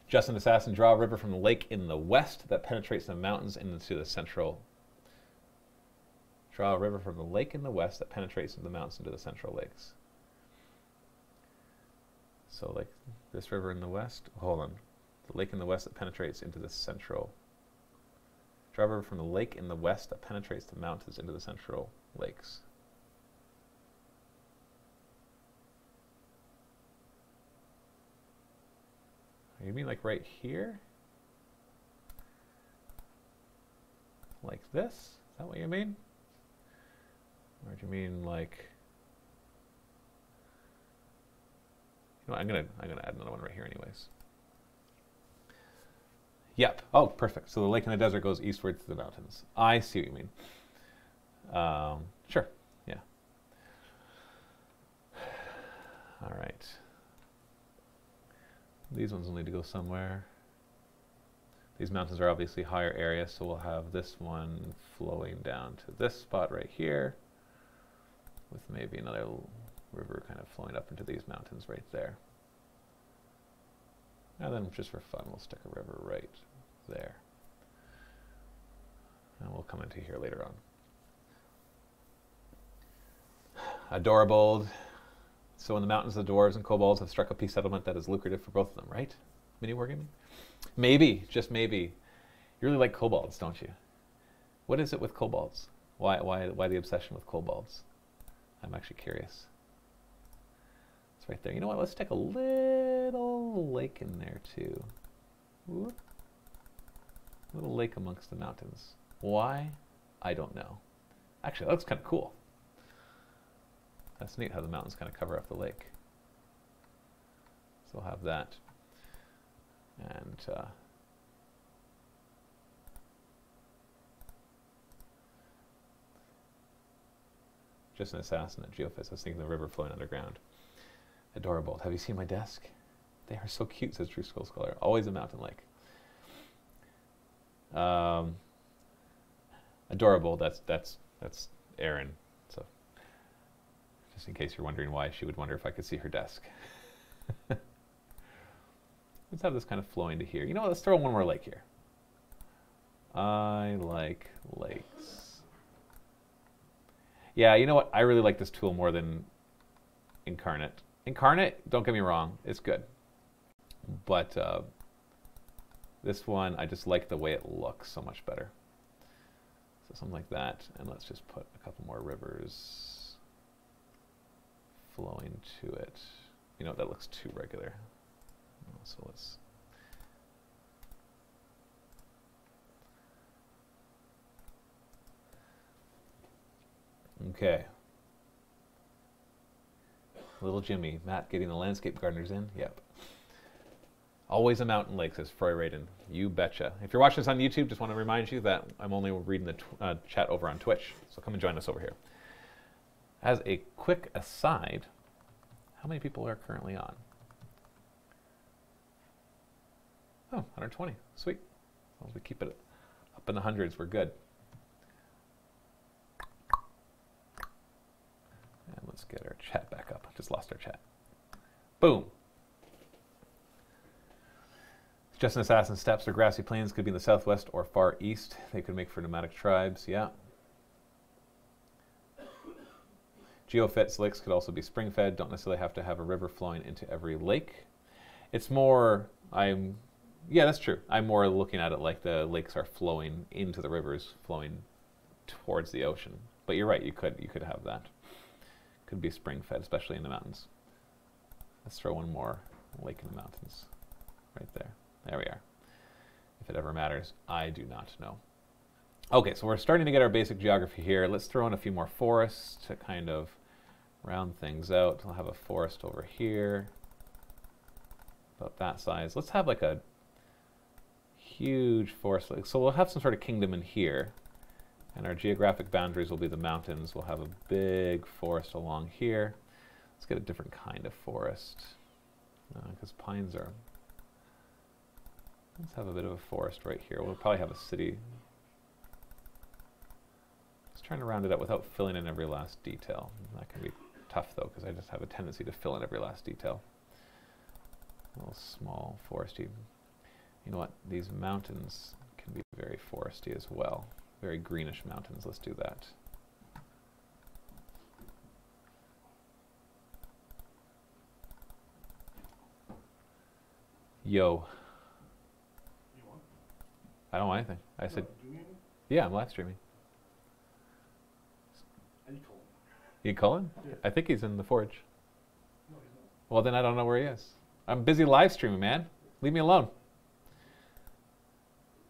Justin Assassin, draw a river from the lake in the west that penetrates the mountains into the central. Draw a river from the lake in the west that penetrates into the mountains into the central lakes. So like this river in the west, hold on. The lake in the west that penetrates into the central. Draw a river from the lake in the west that penetrates the mountains into the central lakes. You mean like right here? Like this? Is that what you mean? Or do you mean like? You know, I'm gonna add another one right here, anyways. Yep. Oh, perfect. So the lake in the desert goes eastward to the mountains. I see what you mean. Sure. Yeah. All right. These ones will need to go somewhere. These mountains are obviously higher areas, so we'll have this one flowing down to this spot right here, with maybe another river kind of flowing up into these mountains right there. And then just for fun, we'll stick a river right there. And we'll come into here later on. Adorable. So in the mountains, the dwarves and kobolds have struck a peace settlement that is lucrative for both of them, right? Mini wargaming? Maybe, just maybe. You really like kobolds, don't you? What is it with kobolds? Why the obsession with kobolds? I'm actually curious. It's right there. You know what? Let's take a little lake in there too. Whoop. Little lake amongst the mountains. Why? I don't know. Actually, that looks kind of cool. That's neat how the mountains kind of cover up the lake. So we'll have that. And just an assassin at Geophys. I was thinking the river flowing underground. Adorable. Have you seen my desk? They are so cute, says True Skull Scholar. Always a mountain lake. Adorable. That's Erin. So just in case you're wondering why she would wonder if I could see her desk. Let's have this kind of flowing to here. You know what? Let's throw one more lake here. I like lakes. Yeah, you know what? I really like this tool more than Incarnate. Incarnate, don't get me wrong, it's good. But this one, I just like the way it looks so much better. So something like that. And let's just put a couple more rivers flowing to it. You know, that looks too regular. So let's... Okay. Little Jimmy. Matt getting the landscape gardeners in? Yep. Always a mountain lake, says Froy Raiden. You betcha. If you're watching this on YouTube, just want to remind you that I'm only reading the chat over on Twitch. So come and join us over here. As a quick aside, how many people are currently on? Oh, 120. Sweet. As long as we keep it up in the hundreds, we're good. And let's get our chat back up. Just lost our chat. Boom. Just an assassin steppes or grassy plains could be in the southwest or far east. They could make for nomadic tribes. Yeah. Geofits lakes could also be spring-fed. Don't necessarily have to have a river flowing into every lake. It's more, yeah, that's true. I'm more looking at it like the lakes are flowing into the rivers, flowing towards the ocean. But you're right, you could have that. Could be spring-fed, especially in the mountains. Let's throw one more lake in the mountains. Right there. There we are. If it ever matters, I do not know. Okay, so we're starting to get our basic geography here. Let's throw in a few more forests to kind of round things out. We'll have a forest over here, about that size. Let's have like a huge forest. So we'll have some sort of kingdom in here, and our geographic boundaries will be the mountains. We'll have a big forest along here. Let's get a different kind of forest, because pines are... Let's have a bit of a forest right here. We'll probably have a city. Just trying to round it out without filling in every last detail. That can be tough though, because I just have a tendency to fill in every last detail. A little small foresty. You know what? These mountains can be very foresty as well. Very greenish mountains. Let's do that. Yo. I don't want anything. I said, yeah, I'm live streaming. You calling? Yeah. I think he's in the forge. No, he's not. Well, then I don't know where he is. I'm busy live streaming, man. Leave me alone.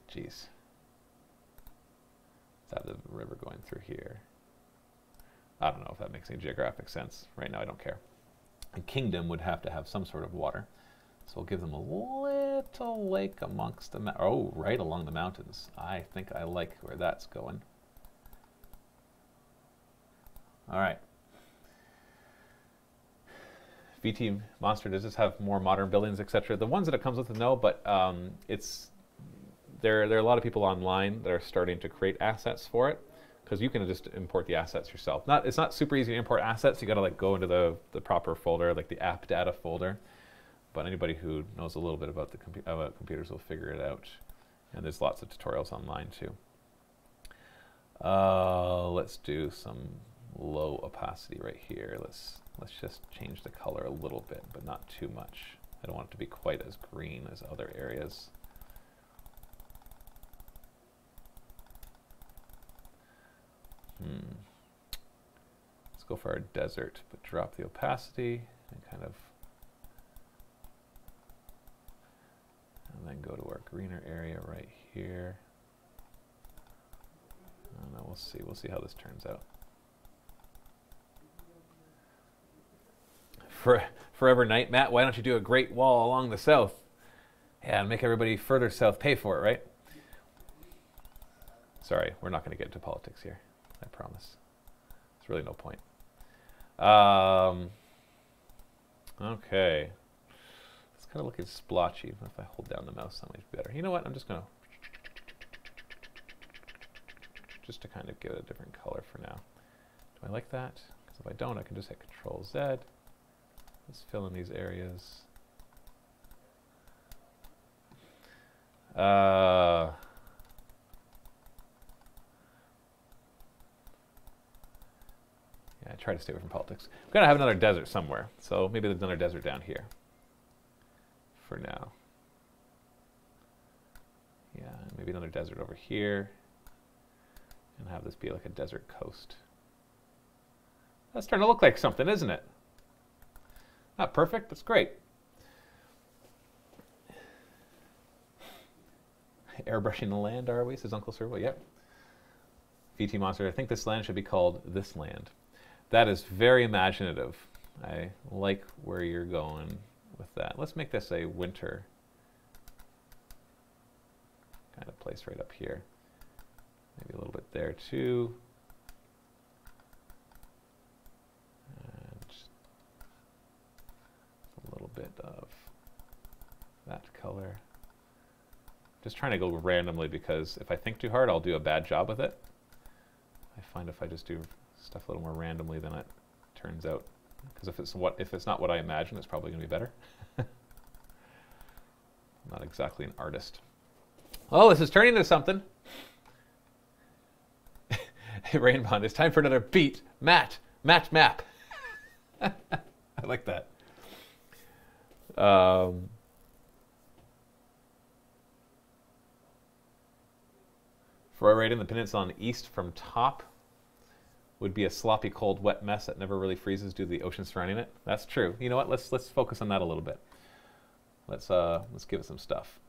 Jeez. Let's have the river going through here. I don't know if that makes any geographic sense. Right now, I don't care. A kingdom would have to have some sort of water. So we'll give them a little lake amongst the right along the mountains. I think I like where that's going. All right. VT Monster, does this have more modern buildings, etc.? The ones that it comes with, no, but there are a lot of people online that are starting to create assets for it, because you can just import the assets yourself. It's not super easy to import assets. You got to like go into the proper folder, like the app data folder. But anybody who knows a little bit about computers will figure it out. And there's lots of tutorials online too. Let's do some low opacity right here. Let's just change the color a little bit, but not too much. I don't want it to be quite as green as other areas. Let's go for our desert, but drop the opacity and kind of, and then go to our greener area right here. I don't know, we'll see. We'll see how this turns out. Forever Night, Matt, why don't you do a great wall along the south? Yeah, and make everybody further south pay for it, right? Sorry, we're not going to get into politics here. I promise. There's really no point. Okay. It's kind of looking splotchy. If I hold down the mouse, that might be better. You know what? I'm just going to... just to kind of give it a different color for now. Do I like that? Because if I don't, I can just hit Control Z. Let's fill in these areas. Yeah, I try to stay away from politics. We're going to have another desert somewhere, so maybe there's another desert down here for now. Yeah, maybe another desert over here, and have this be like a desert coast. That's starting to look like something, isn't it? Not perfect, but it's great. Airbrushing the land, are we? Says Uncle Servo. Yep. VT Monster, I think this land should be called This Land. That is very imaginative. I like where you're going with that. Let's make this a winter kind of place right up here. Maybe a little bit there too. And a little bit of that color. Just trying to go randomly because if I think too hard, I'll do a bad job with it. I find if I just do stuff a little more randomly, then it turns out. Because if it's not what I imagine, it's probably going to be better. I'm not exactly an artist. Oh, this is turning into something. Hey, Rainbond, it's time for another beat. Matt map. I like that. For rating the peninsula on the east from top would be a sloppy, cold, wet mess that never really freezes due to the ocean surrounding it. That's true. You know what? Let's focus on that a little bit. Let's give it some stuff.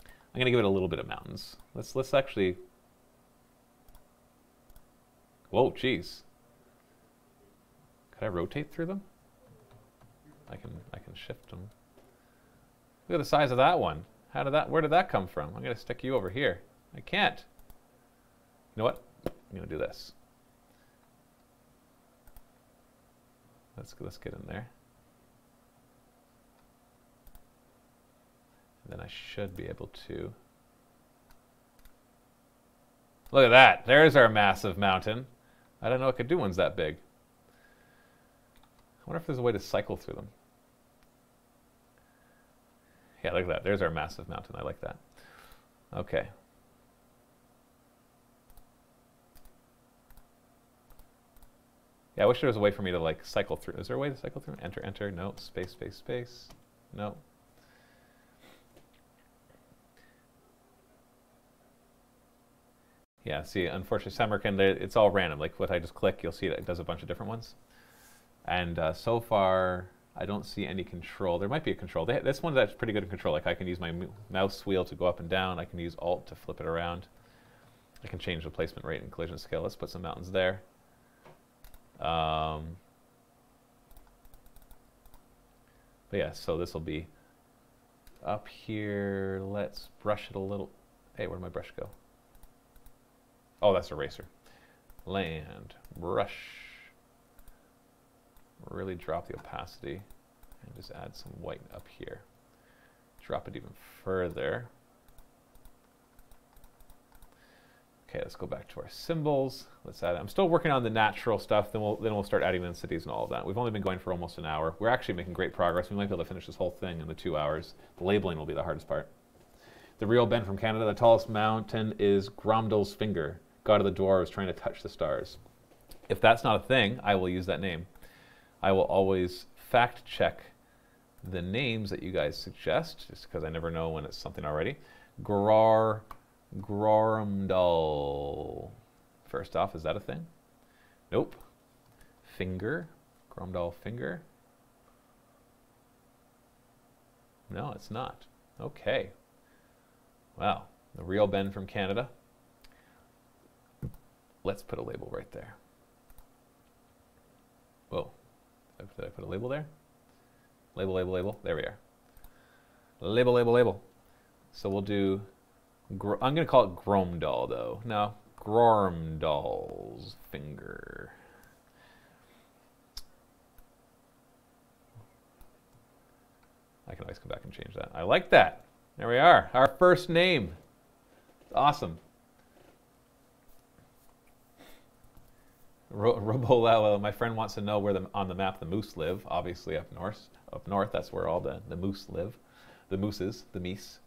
I'm gonna give it a little bit of mountains. Let's actually. Whoa, geez. Could I rotate through them? I can shift them. Look at the size of that one. Where did that come from? I'm gonna stick you over here. I can't. You know what? I'm gonna do this. Let's get in there. And then I should be able to. Look at that. There's our massive mountain. I don't know I could do ones that big. I wonder if there's a way to cycle through them. Yeah, look at that. There's our massive mountain. I like that. Okay. Yeah, I wish there was a way for me to like cycle through. Is there a way to cycle through? Enter, enter. No. Space, space, space. No. Yeah, see, unfortunately, Samarkand, it's all random. Like what I just click, you'll see that it does a bunch of different ones. And so far, I don't see any control. There might be a control. This one's actually pretty good in control. Like I can use my mouse wheel to go up and down. I can use Alt to flip it around. I can change the placement rate and collision scale. Let's put some mountains there. But yeah, so this will be up here. Let's brush it a little. Hey, where'd my brush go? Oh, that's eraser. Land, brush. Really drop the opacity and just add some white up here. Drop it even further. Okay, let's go back to our symbols. Let's add. I'm still working on the natural stuff. Then we'll start adding in cities and all of that. We've only been going for almost an hour. We're actually making great progress. We might be able to finish this whole thing in the 2 hours. The labeling will be the hardest part. The real Ben from Canada. The tallest mountain is Gromdal's Finger. God of the Dwarves trying to touch the stars. If that's not a thing, I will use that name. I will always fact check the names that you guys suggest, just because I never know when it's something already. Gromdal First off, is that a thing? Nope. Finger. Gromdahl finger. No, it's not. Okay. Wow. The real Ben from Canada. Let's put a label right there. Whoa. Did I put a label there? Label, label, label. There we are. Label, label, label. So we'll do... I'm going to call it Gromdahl, though. No. Gromdahl's finger. I can always come back and change that. I like that. There we are. Our first name. Awesome. Robolala, my friend wants to know where on the map the moose live. Obviously up north. Up north, that's where all the moose live. The mooses, the meese.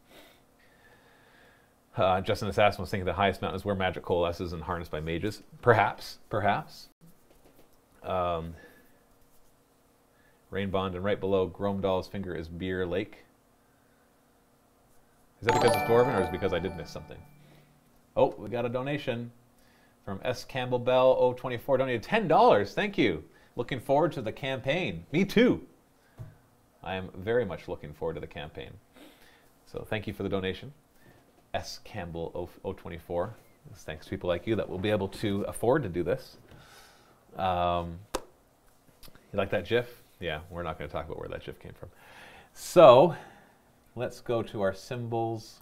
Justin Assassin was thinking the highest mountain is where magic coalesces and harnessed by mages. Perhaps, perhaps. Rain Bond, and right below Gromdahl's finger is Beer Lake. Is that because it's Dwarven, or is it because I did miss something? Oh, we got a donation from S. Campbell Bell 024, donated $10. Thank you. Looking forward to the campaign. Me too. I am very much looking forward to the campaign. So thank you for the donation. S. Campbell 024. It's thanks to people like you that will be able to afford to do this. You like that GIF? Yeah, we're not going to talk about where that GIF came from. So let's go to our symbols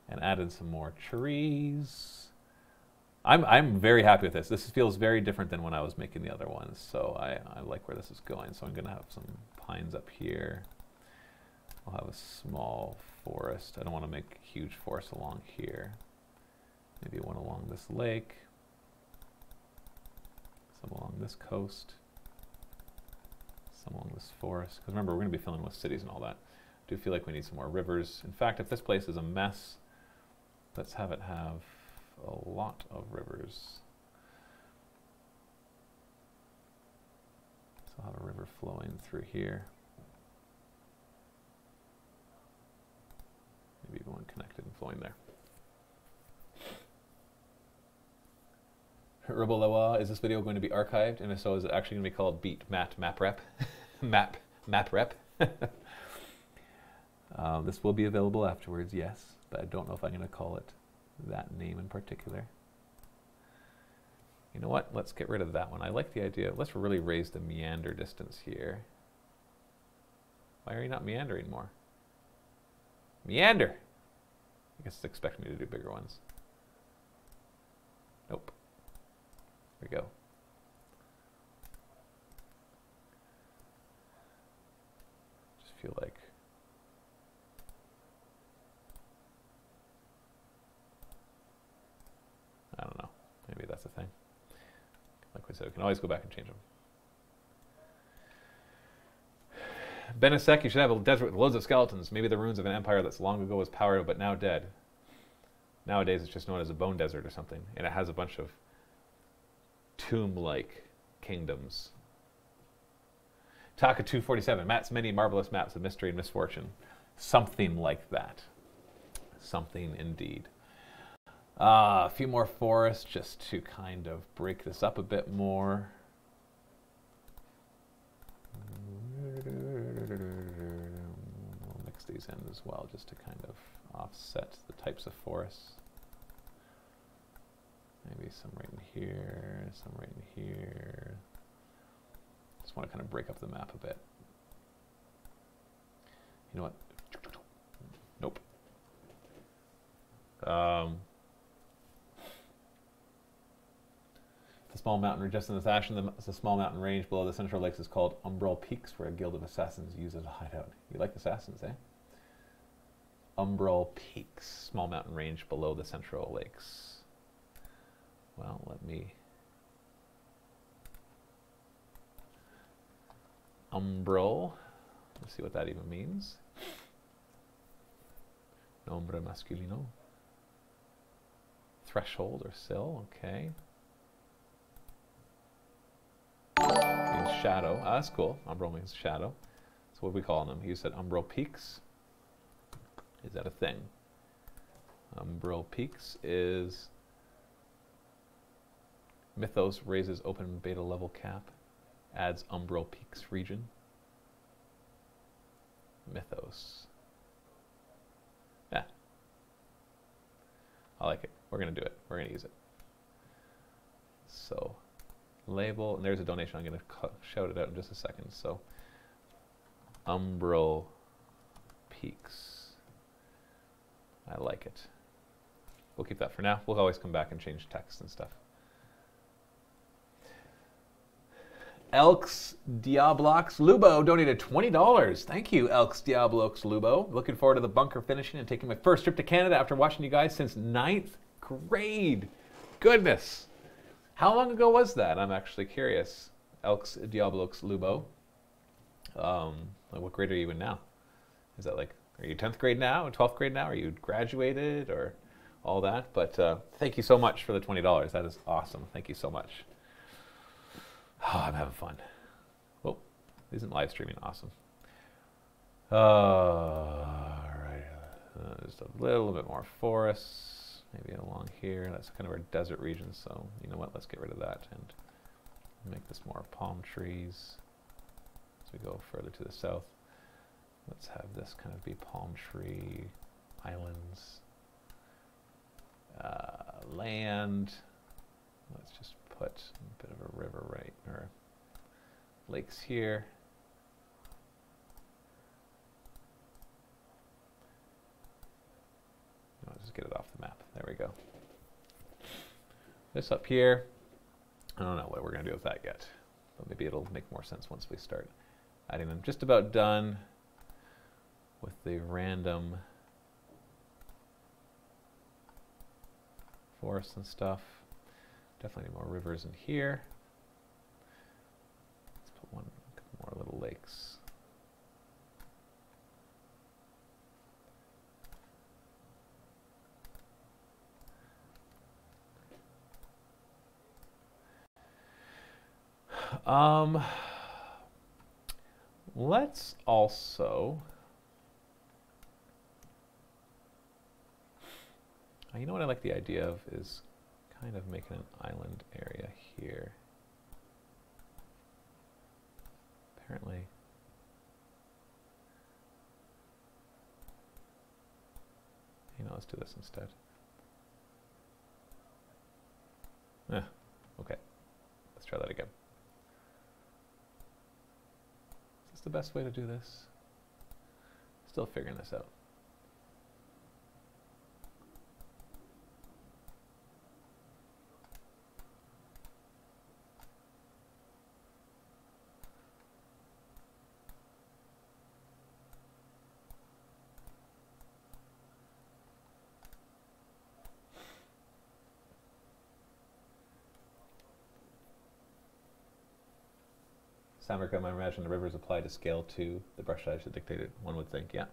and add in some more trees. I'm very happy with this. This feels very different than when I was making the other ones. So I like where this is going. So I'm going to have some pines up here. I'll have a small forest. I don't want to make a huge forest along here. Maybe one along this lake. Some along this coast. Some along this forest. Because remember, we're going to be filling with cities and all that. I do feel like we need some more rivers. In fact, if this place is a mess, let's have it have a lot of rivers. So I'll have a river flowing through here. Maybe even one connected and flowing there. Ribble, is this video going to be archived? And if so, is it actually going to be called Beat Matt Map Rep? Map Rep? This will be available afterwards, yes, but I don't know if I'm going to call it that name in particular. You know what? Let's get rid of that one. I like the idea. Let's really raise the meander distance here. Why are you not meandering more? Meander! I guess it's expecting me to do bigger ones. Nope. There we go. Just feel like I don't know. Maybe that's a thing. Like we said, we can always go back and change them. Benesek, you should have a desert with loads of skeletons. Maybe the ruins of an empire that's long ago was powered but now dead. Nowadays it's just known as a bone desert or something. And it has a bunch of tomb-like kingdoms. Taka 247, Matt's many marvelous maps of mystery and misfortune. Something like that. Something indeed. A few more forests just to kind of break this up a bit more. We'll mix these in as well just to kind of offset the types of forests. Maybe some right in here, some right in here. Just want to kind of break up the map a bit. You know what? Nope. The small mountain, just in this ashen, the small mountain range below the Central Lakes is called Umbral Peaks, where a guild of assassins use as a hideout. You like assassins, eh? Umbral Peaks, small mountain range below the Central Lakes. Well, let me... Umbral. Let's see what that even means. Nombre masculino. Threshold or sill, okay. Means shadow. Ah, that's cool. Umbral means shadow. So what are we calling them? You said Umbral Peaks. Is that a thing? Umbral Peaks is Mythos raises open beta level cap. Adds Umbral Peaks region. Mythos. Yeah. I like it. We're going to do it. We're going to use it. So, label, and there's a donation. I'm going to shout it out in just a second. So, Umbral Peaks. I like it. We'll keep that for now. We'll always come back and change text and stuff. Elks Diablox Lubo donated $20. Thank you, Elks Diablox Lubo. Looking forward to the bunker finishing and taking my first trip to Canada after watching you guys since 9th grade. Goodness. How long ago was that? I'm actually curious. Elks Diablox Lubo. What grade are you in now? Is that like, are you 10th grade now, 12th grade now? Are you graduated or all that? But thank you so much for the $20. That is awesome. Thank you so much. Oh, I'm having fun. Oh, isn't live streaming awesome? All right. Just a little bit more forests, maybe along here. That's kind of our desert region, so you know what? Let's get rid of that and make this more palm trees as we go further to the south. Let's have this kind of be palm tree islands. Land. Let's just put a bit of a river right, or lakes here. I'll just get it off the map. There we go. This up here, I don't know what we're going to do with that yet, but maybe it'll make more sense once we start adding them. Just about done with the random forests and stuff. Definitely need more rivers in here. Let's put one more little lakes. Let's also, you know what I like the idea of is kind of making an island area here. Apparently, you know, let's do this instead. Okay, let's try that again. Is this the best way to do this? Still figuring this out. Samarkand, I imagine the rivers apply to scale 2. The brush size should dictate it, one would think, yeah.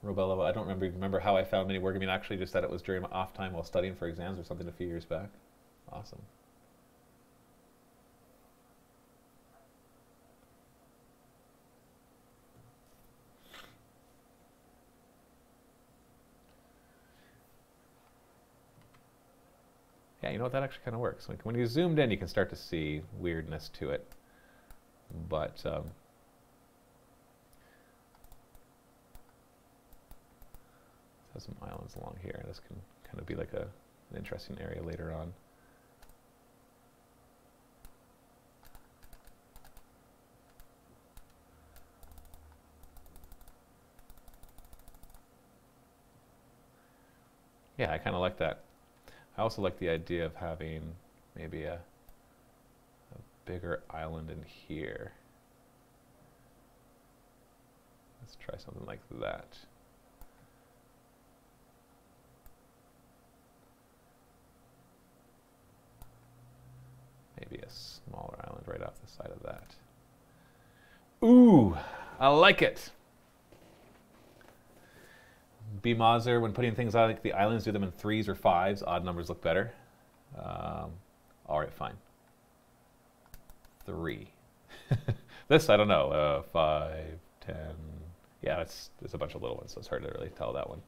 Robella, I don't remember how I found mini wargaming. Actually, just that it was during my off time while studying for exams or something a few years back. Awesome. Yeah, you know what? That actually kind of works. Like when you zoomed in, you can start to see weirdness to it. But has some islands along here. This can kind of be like an interesting area later on. Yeah, I kind of like that. I also like the idea of having maybe a bigger island in here. Let's try something like that. Maybe a smaller island right off the side of that. Ooh, I like it. B. Mazur, when putting things on like the islands, do them in 3s or 5s. Odd numbers look better. All right, fine. 3. This, I don't know. 5, 10. Yeah, there's a bunch of little ones, so it's hard to really tell that one.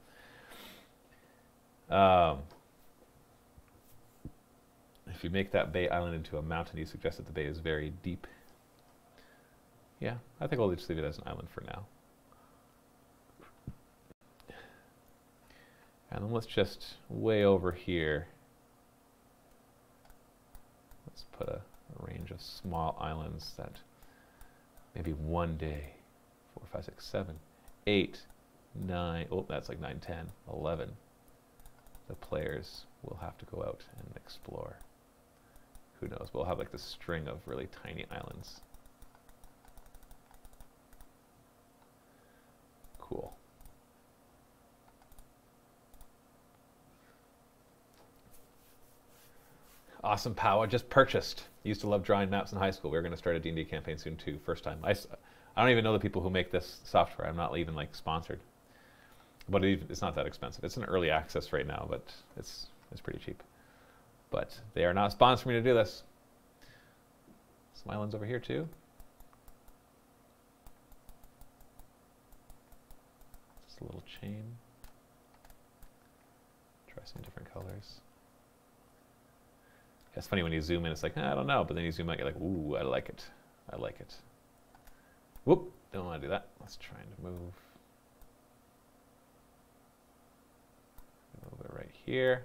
If you make that bay island into a mountain, you suggest that the bay is very deep. Yeah, I think we'll just leave it as an island for now. And then let's just way over here, let's put a range of small islands that maybe one day, 4, 5, 6, 7, 8, 9, oh, that's like 9, 10, 11. The players will have to go out and explore. Who knows? We'll have like this string of really tiny islands. Cool. Awesome POW. I just purchased. Used to love drawing maps in high school. We're going to start a D&D campaign soon too. First time. I don't even know the people who make this software. I'm not even like sponsored. But it's not that expensive. It's an early access right now, but it's pretty cheap. But they are not sponsoring me to do this. Some islands over here too. Just a little chain. Try some different colors. It's funny when you zoom in, it's like, I don't know, but then you zoom out, you're like, ooh, I like it. I like it. Whoop, don't want to do that. Let's try and move it right here.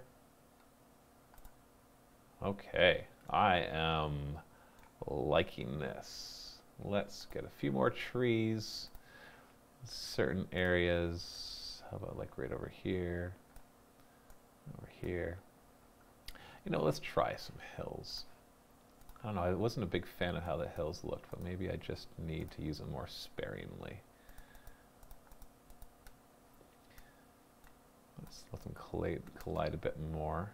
Okay, I am liking this. Let's get a few more trees, certain areas. How about like right over here, over here. You know, let's try some hills. I don't know, I wasn't a big fan of how the hills looked, but maybe I just need to use them more sparingly. Let's let them collide a bit more.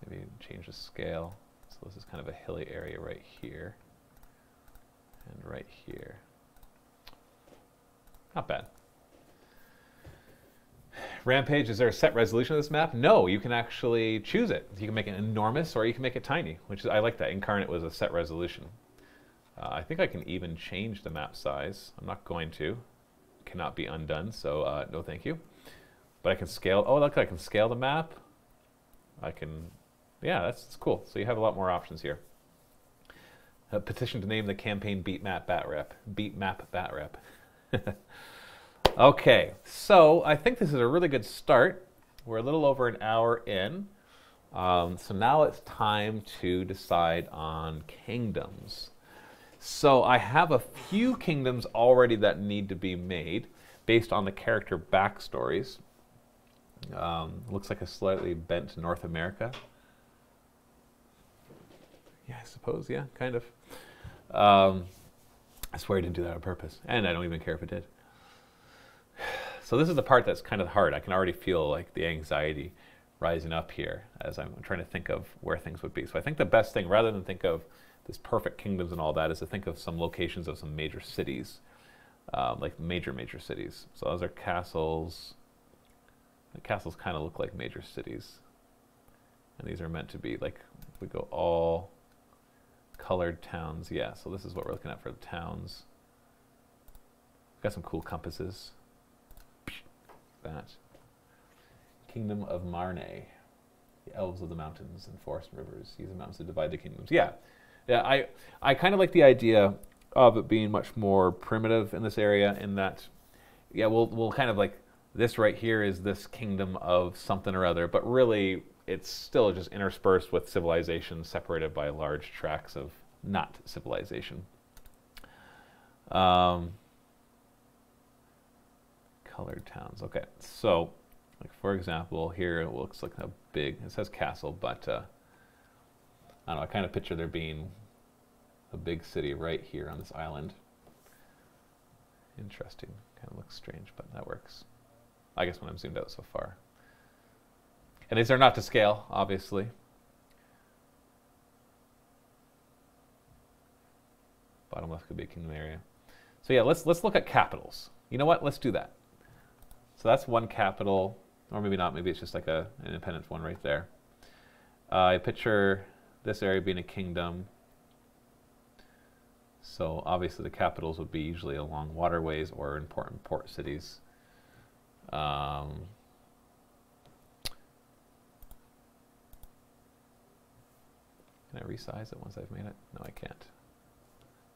Maybe change the scale. So this is kind of a hilly area right here. And right here. Not bad. Rampage, is there a set resolution of this map? No, you can actually choose it. You can make it enormous or you can make it tiny, which is, I like that. Incarnate was a set resolution. I think I can even change the map size. I'm not going to. Cannot be undone, so no thank you. But I can scale. Oh, look, I can scale the map. I can, yeah, that's cool. So you have a lot more options here. A petition to name the campaign Beat Map Bat Rep. Beat Map Bat Rep. Okay, so I think this is a really good start. We're a little over an hour in. So now it's time to decide on kingdoms. So I have a few kingdoms already that need to be made based on the character backstories. Looks like a slightly bent North America. Yeah, I suppose, yeah, kind of. I swear I didn't do that on purpose, and I don't even care if it did. So this is the part that's kind of hard. I can already feel like the anxiety rising up here as I'm trying to think of where things would be. So I think the best thing, rather than think of this perfect kingdoms and all that, is to think of some locations of some major cities, like major cities. So those are castles. The castles kind of look like major cities. And these are meant to be like, if we go all colored towns, yeah, so this is what we're looking at for the towns. Got some cool compasses. That. Kingdom of Marne. The elves of the mountains and forests and rivers. Use the mountains to divide the kingdoms. Yeah. Yeah, I kind of like the idea of it being much more primitive in this area in that, yeah, we'll kind of like, this right here is this kingdom of something or other, but really it's still just interspersed with civilization separated by large tracts of not civilization. Colored towns. Okay, so like for example, here it looks like a big, it says castle, but I don't know, I kind of picture there being a big city right here on this island. Interesting. Kind of looks strange, but that works. I guess when I'm zoomed out so far. And these are not to scale, obviously. Bottom left could be a kingdom area. So yeah, let's look at capitals. You know what? Let's do that. So that's one capital, or maybe not. Maybe it's just like an independent one right there. I picture this area being a kingdom. So obviously the capitals would be usually along waterways or important port cities. Can I resize it once I've made it? No, I can't.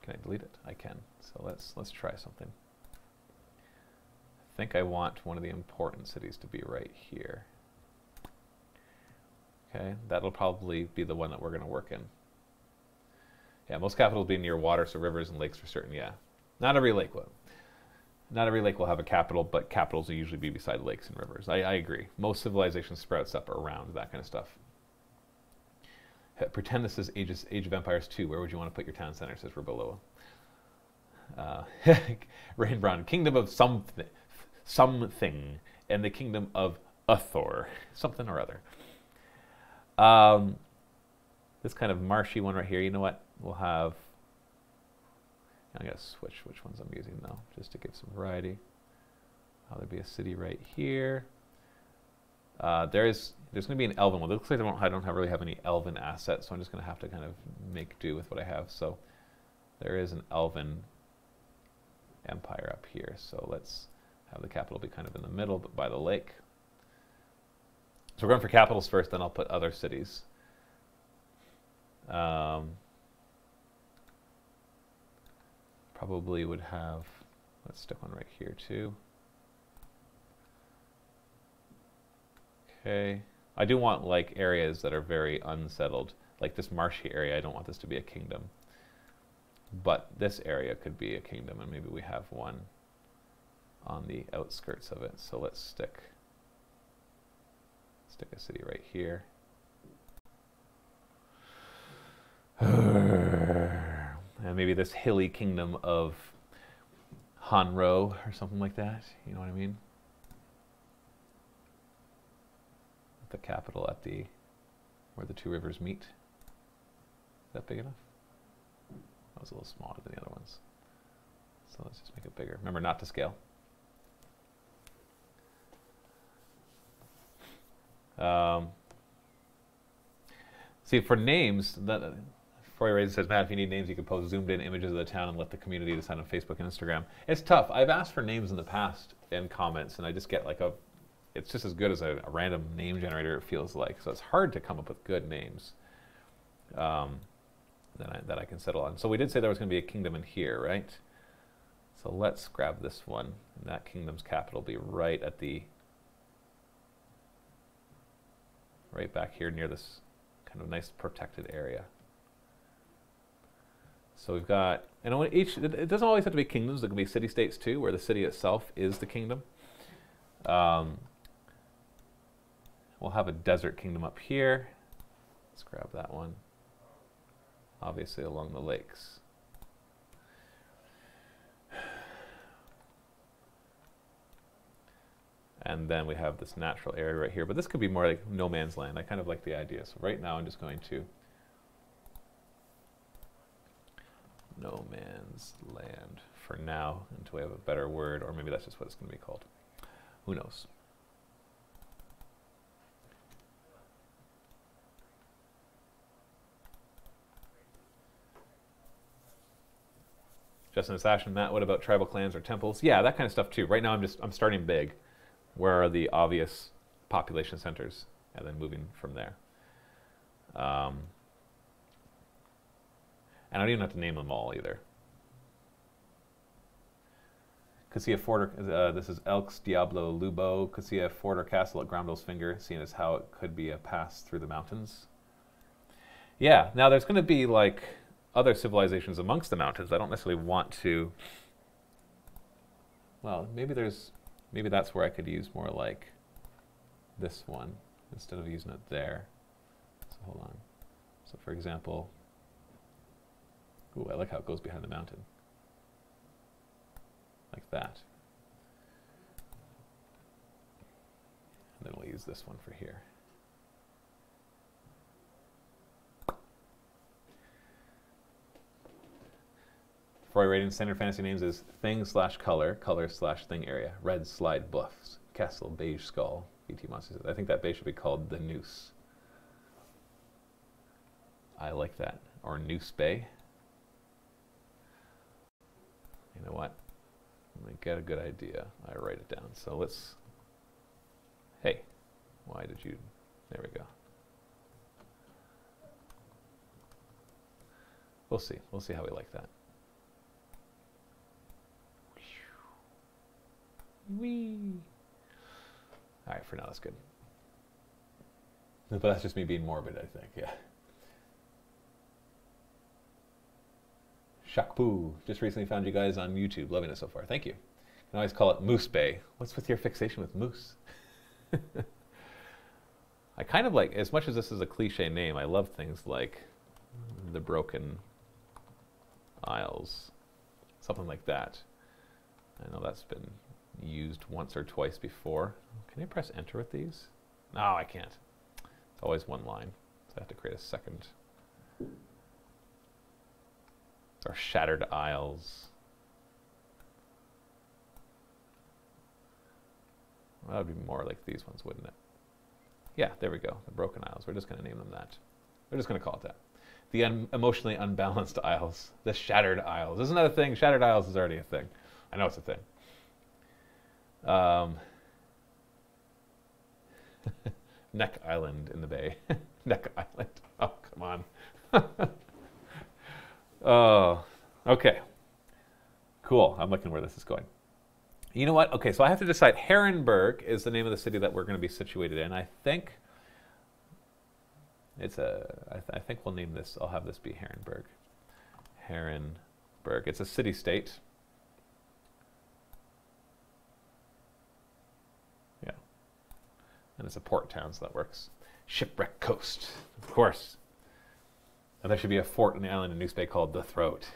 Can I delete it? I can. So let's try something. I think I want one of the important cities to be right here. Okay, that'll probably be the one that we're going to work in. Yeah, most capitals will be near water, so rivers and lakes for certain, yeah. Not every lake will. Not every lake will have a capital, but capitals will usually be beside lakes and rivers. I agree. Most civilizations sprouts up around that kind of stuff. Pretend this is Age of Empires 2. Where would you want to put your town center, says Raboloa. Rain Brown, Kingdom of something, and the Kingdom of Uthor. Something or other. This kind of marshy one right here, you know what? We'll have, I'm going to switch which ones I'm using though, just to give some variety. There'll be a city right here. There's going to be an elven one. It looks like I don't really have any elven assets, so I'm just going to have to kind of make do with what I have. So there is an elven empire up here. So let's have the capital be kind of in the middle, but by the lake. So we're going for capitals first, then I'll put other cities. Probably would have, let's stick one right here too. Okay, I do want like areas that are very unsettled, like this marshy area. I don't want this to be a kingdom, but this area could be a kingdom, and maybe we have one on the outskirts of it. So let's stick a city right here. And maybe this hilly kingdom of Hanro or something like that. You know what I mean? The capital at the where the two rivers meet. Is that big enough? That was a little smaller than the other ones. So let's just make it bigger. Remember not to scale. See, for names, Roy says, Matt, if you need names, you can post zoomed in images of the town and let the community decide on Facebook and Instagram. It's tough. I've asked for names in the past in comments, and I just get like it's just as good as a random name generator, it feels like. So it's hard to come up with good names that I can settle on. So we did say there was going to be a kingdom in here, right? So let's grab this one. And that kingdom's capital will be right back here near this kind of nice protected area. So we've got, and it doesn't always have to be kingdoms. There can be city-states too, where the city itself is the kingdom. We'll have a desert kingdom up here. Let's grab that one. Obviously along the lakes. And then we have this natural area right here. But this could be more like no man's land. I kind of like the idea. So right now I'm just going to no man's land for now until we have a better word, or maybe that's just what it's going to be called. Who knows? Justin Assassin, Matt, what about tribal clans or temples? Yeah, that kind of stuff too. Right now I'm starting big. Where are the obvious population centers? And then moving from there. And I don't even have to name them all either. Casilla Fort, this is Elks, Diablo, Lubo. Casilla Fort or Castle at Groundl's Finger, seeing as how it could be a pass through the mountains. Yeah, now there's going to be like other civilizations amongst the mountains. I don't necessarily want to, well, maybe that's where I could use more like this one instead of using it there. So hold on. So for example, ooh, I like how it goes behind the mountain. Like that. And then we'll use this one for here. Roy rating standard fantasy names is thing/color, color/thing area, red slide bluffs, castle, beige skull, BT monsters. I think that base should be called the Noose. I like that. Or Noose Bay. You know what? Let me get a good idea. I write it down. So let's, hey, why did you, there we go. We'll see. We'll see how we like that. Whee! All right, for now that's good. But that's just me being morbid, I think, yeah. Shakpoo, just recently found you guys on YouTube. Loving it so far. Thank you. You can always call it Moose Bay. What's with your fixation with moose? I kind of like, as much as this is a cliche name, I love things like the Broken Isles, something like that. I know that's been used once or twice before. Can I press enter with these? No, I can't. It's always one line, so I have to create a second. Or Shattered Isles. Well, that would be more like these ones, wouldn't it? Yeah, there we go. The Broken Isles. We're just going to name them that. We're just going to call it that. The emotionally unbalanced isles. The Shattered Isles. Isn't that a thing? Shattered Isles is already a thing. I know it's a thing. Neck Island in the bay. Neck Island. Oh, come on. Oh, okay. Cool. I'm looking where this is going. You know what? Okay, so I have to decide. Herrenberg is the name of the city that we're going to be situated in. I think it's I think we'll name this. I'll have this be Herrenberg. Herrenberg. It's a city-state. Yeah. And it's a port town, so that works. Shipwreck Coast, of course. And there should be a fort in the island in Moose Bay called the Throat.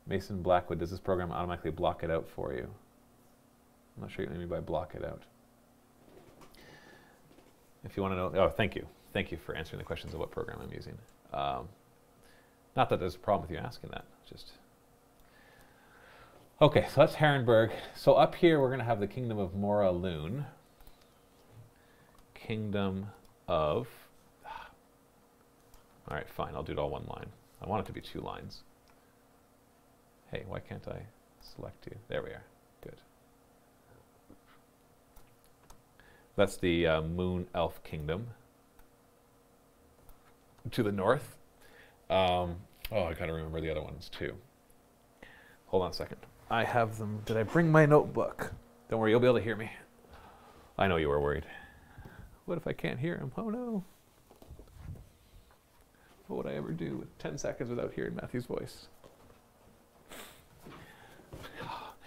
Mason Blackwood, does this program automatically block it out for you? I'm not sure what you mean by block it out. If you want to know, oh, thank you. Thank you for answering the questions of what program I'm using. Not that there's a problem with you asking that, just. Okay, so that's Herrenberg. So up here, we're going to have the Kingdom of Moraloon. Kingdom of, all right, fine, I'll do it all one line. I want it to be 2 lines. Hey, why can't I select you? There we are, good. That's the Moon Elf Kingdom. To the north. Oh, I gotta remember the other ones too. Hold on a second. I have them, did I bring my notebook? Don't worry, you'll be able to hear me. I know you were worried. What if I can't hear him? Oh no. What would I ever do with 10 seconds without hearing Matthew's voice?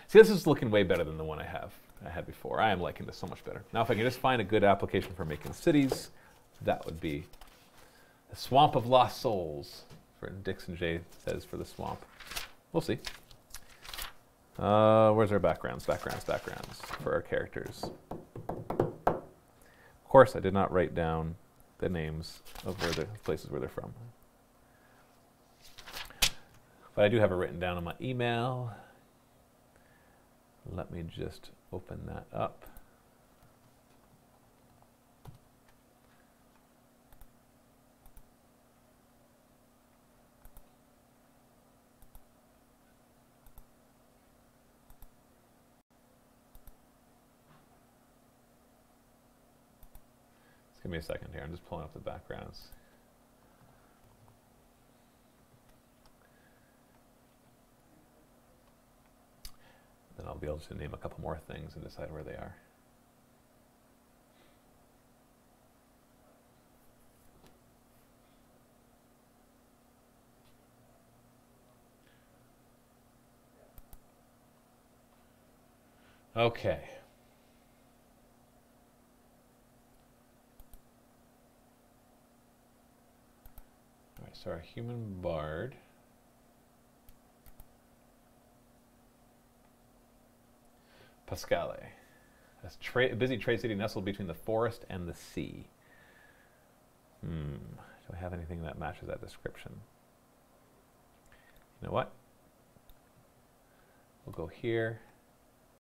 See, this is looking way better than the one I had before. I am liking this so much better. Now, if I can just find a good application for making cities, that would be the Swamp of Lost Souls. For Dixon J says for the swamp. We'll see. Where's our backgrounds? Backgrounds for our characters. Of course, I did not write down the names of where the places where they're from. But I do have it written down on my email. Let me just open that up. Just give me a second here. I'm just pulling up the backgrounds. Then I'll be able to name a couple more things and decide where they are. Okay. All right, so our human bard. Pascale. That's a busy trade city nestled between the forest and the sea. Do I have anything that matches that description? You know what? We'll go here.